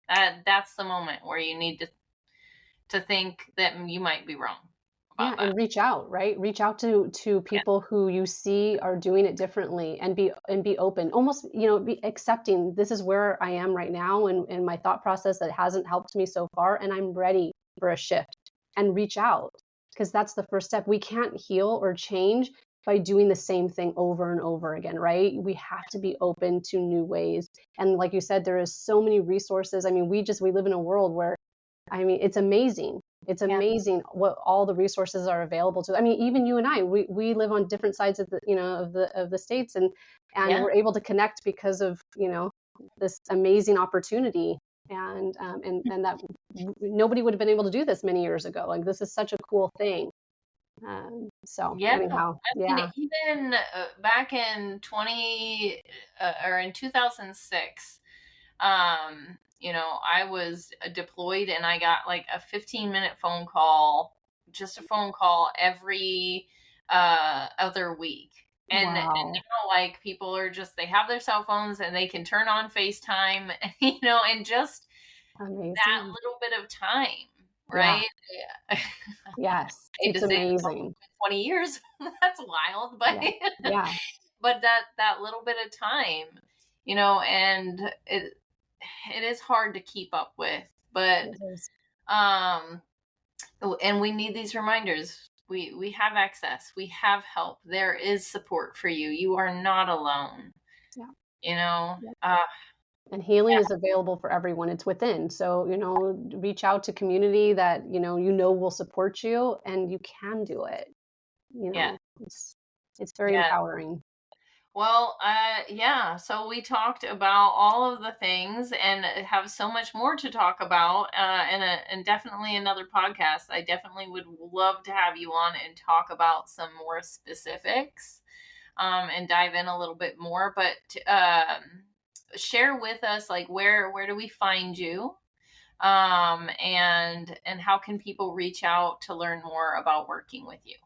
that's the moment where you need to think that you might be wrong Yeah, about that. and reach out, right? Reach out to Yeah. people who you see are doing it differently, and be open. Almost, be accepting, this is where I am right now, and my thought process that hasn't helped me so far, and I'm ready for a shift. And reach out, because that's the first step. We can't heal or change by doing the same thing over and over again, right? We have to be open to new ways. And like you said, there is so many resources. I mean, we live in a world where, I mean, it's amazing. It's Yeah. amazing what all the resources are available to. I mean, even you and I, we live on different sides of the, of the states, and Yeah. we're able to connect because of, this amazing opportunity. And that nobody would have been able to do this many years ago. Like, this is such a cool thing. So Yeah. anyhow, I mean, yeah, even back in 20 or in 2006, I was deployed and I got like a 15-minute phone call, just a phone call every other week. And Wow. now, like, people are just, they have their cell phones and they can turn on FaceTime, and just that Amazing. little bit of time, Yeah. right? Yeah. Yes. Hate to It's say it's only amazing. been 20 years. That's wild, but Yeah. Yeah. but that little bit of time, and it is hard to keep up with, but It is. um and we need these reminders. We have access. We have help. There is support for you. You are not alone. Yeah. You know. Yeah. Uh And healing yeah, is available for everyone. It's within. So, reach out to community that, will support you and you can do it. yeah, It's very yeah. empowering. Well, yeah. So we talked about all of the things and have so much more to talk about, and definitely another podcast. I definitely would love to have you on and talk about some more specifics, and dive in a little bit more. But share with us, like, where do we find you, and how can people reach out to learn more about working with you?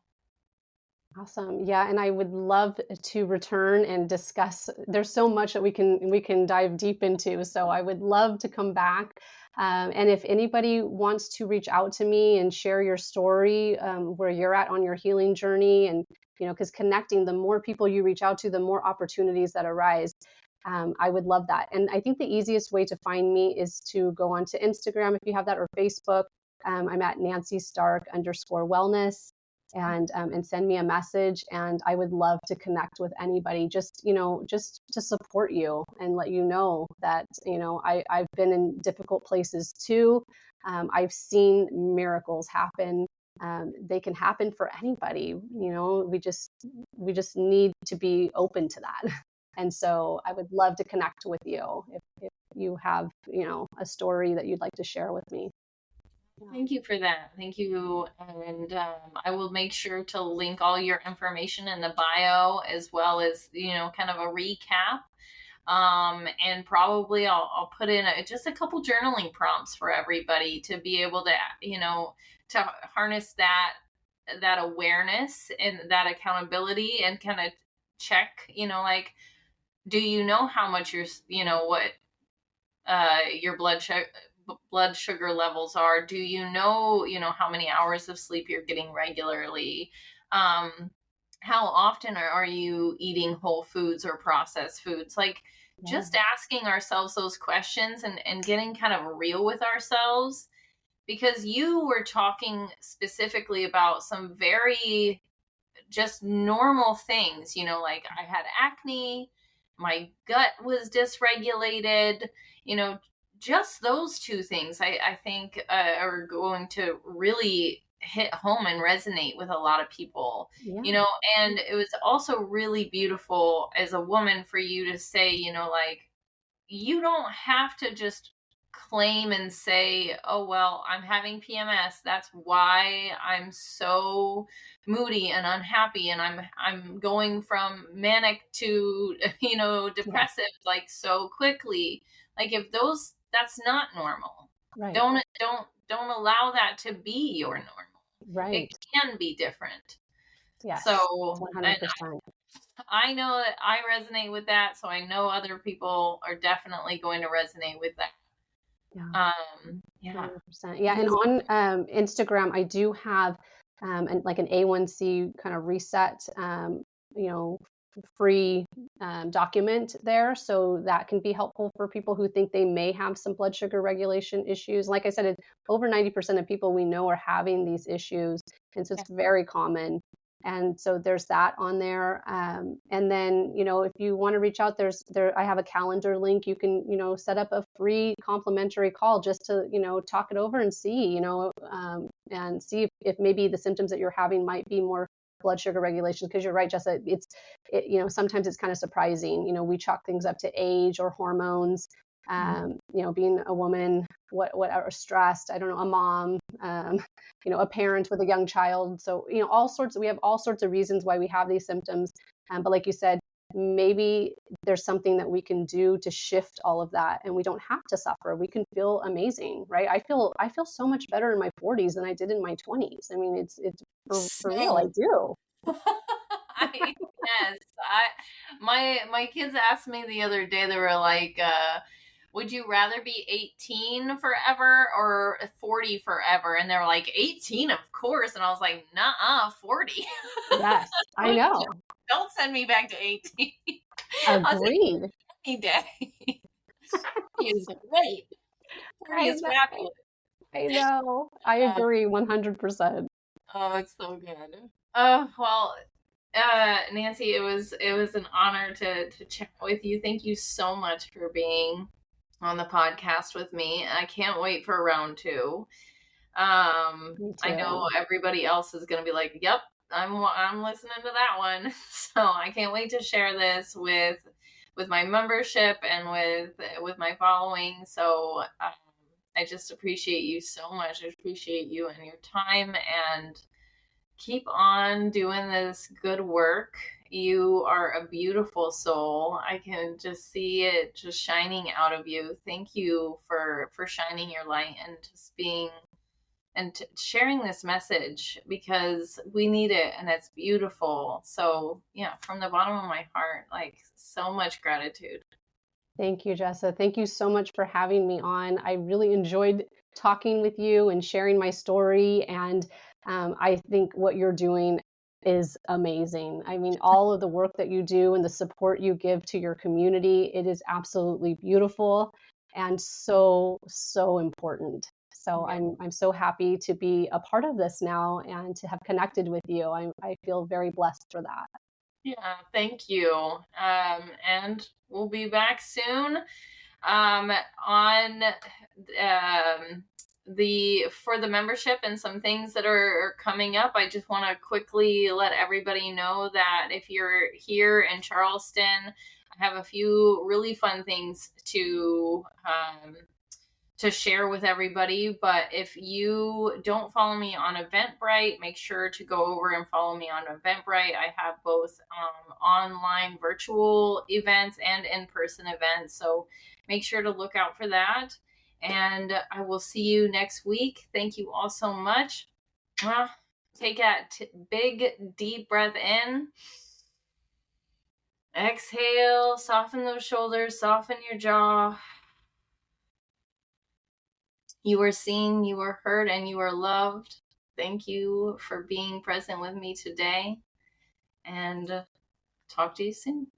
Awesome. Yeah, and I would love to return and discuss. There's so much that we can dive deep into. So I would love to come back. And if anybody wants to reach out to me and share your story, where you're at on your healing journey, and because connecting, the more people you reach out to, the more opportunities that arise. I would love that. And I think the easiest way to find me is to go onto Instagram if you have that, or Facebook. I'm at Nancy Stark _wellness, and send me a message, and I would love to connect with anybody, just to support you and let you know that I've been in difficult places too. I've seen miracles happen. They can happen for anybody. We just need to be open to that. And so I would love to connect with you if you have a story that you'd like to share with me. Yeah. Thank you for that. Thank you. And I will make sure to link all your information in the bio, as well as, kind of a recap. And probably I'll put in just a couple journaling prompts for everybody to be able to, to harness that awareness and that accountability, and kind of check, like, do you know how much what your blood sugar levels are? Do you know how many hours of sleep you're getting regularly? How often are you eating whole foods or processed foods? Like, Yeah. just asking ourselves those questions, and getting kind of real with ourselves, because you were talking specifically about some very just normal things, like, I had acne, my gut was dysregulated, just those two things, I think, are going to really hit home and resonate with a lot of people, Yeah. and it was also really beautiful as a woman for you to say, like, you don't have to just claim and say, oh, well, I'm having PMS. That's why I'm so moody and unhappy. And I'm going from manic to, Yeah. depressive, like, so quickly. Like, if that's not normal. Right. Don't allow that to be your normal. It Right. can be different. Yes. So, and 100%. I know that I resonate with that, so I know other people are definitely going to resonate with that. Yeah. Yeah. 100%. Yeah, and on Instagram, I do have like an A1C kind of reset, you know, free document there, so that can be helpful for people who think they may have some blood sugar regulation issues. Like I said, over 90% of people we know are having these issues, and so Yeah. it's very common. And so there's that on there. And then, if you want to reach out, I have a calendar link. You can, set up a free complimentary call just to, talk it over and see, and see if maybe the symptoms that you're having might be more blood sugar regulation. Because you're right, Jessa, sometimes it's kind of surprising. We chalk things up to age or hormones. Being a woman, whatever, stressed, I don't know, a mom, a parent with a young child. So, we have all sorts of reasons why we have these symptoms. But like you said, maybe there's something that we can do to shift all of that, and we don't have to suffer. We can feel amazing, right? I feel so much better in my 40s than I did in my 20s. I mean, it's for real, I Same. do. Yes, my kids asked me the other day. They were like, "Would you rather be 18 forever or 40 forever?" And they were like, "18, of course." And I was like, "Nuh-uh, 40." Yes, I Like, know. don't send me back to 18. I'll take Agreed. any day. 40 is great. 40 I is know. fabulous. I know. I Uh, agree 100%. oh, it's so good. Oh, well, Nancy, it was an honor to chat with you. Thank you so much for being on the podcast with me. I can't wait for round two. Me I know too. everybody else is going to be like, "Yep, I'm listening to that one." So I can't wait to share this with my membership and with my following. So I just appreciate you so much. I appreciate you and your time, and keep on doing this good work. You are a beautiful soul. I can just see it just shining out of you. Thank you for shining your light and just being and sharing this message, because we need it and it's beautiful. So, yeah, from the bottom of my heart, like, so much gratitude. Thank you, Jessa. Thank you so much for having me on. I really enjoyed talking with you and sharing my story. And I think what you're doing is amazing. I mean, all of the work that you do and the support you give to your community, it is absolutely beautiful and so, so important. So Yeah. I'm so happy to be a part of this now and to have connected with you. I feel very blessed for that. Yeah, thank you. And we'll be back soon on the for the membership and some things that are coming up. I just want to quickly let everybody know that if you're here in Charleston, I have a few really fun things to share with everybody. But if you don't follow me on Eventbrite, make sure to go over and follow me on Eventbrite. I have both online virtual events and in-person events. So make sure to look out for that. And I will see you next week. Thank you all so much. Take a big, deep breath in. Exhale, soften those shoulders, soften your jaw. You are seen, you are heard, and you are loved. Thank you for being present with me today, and talk to you soon.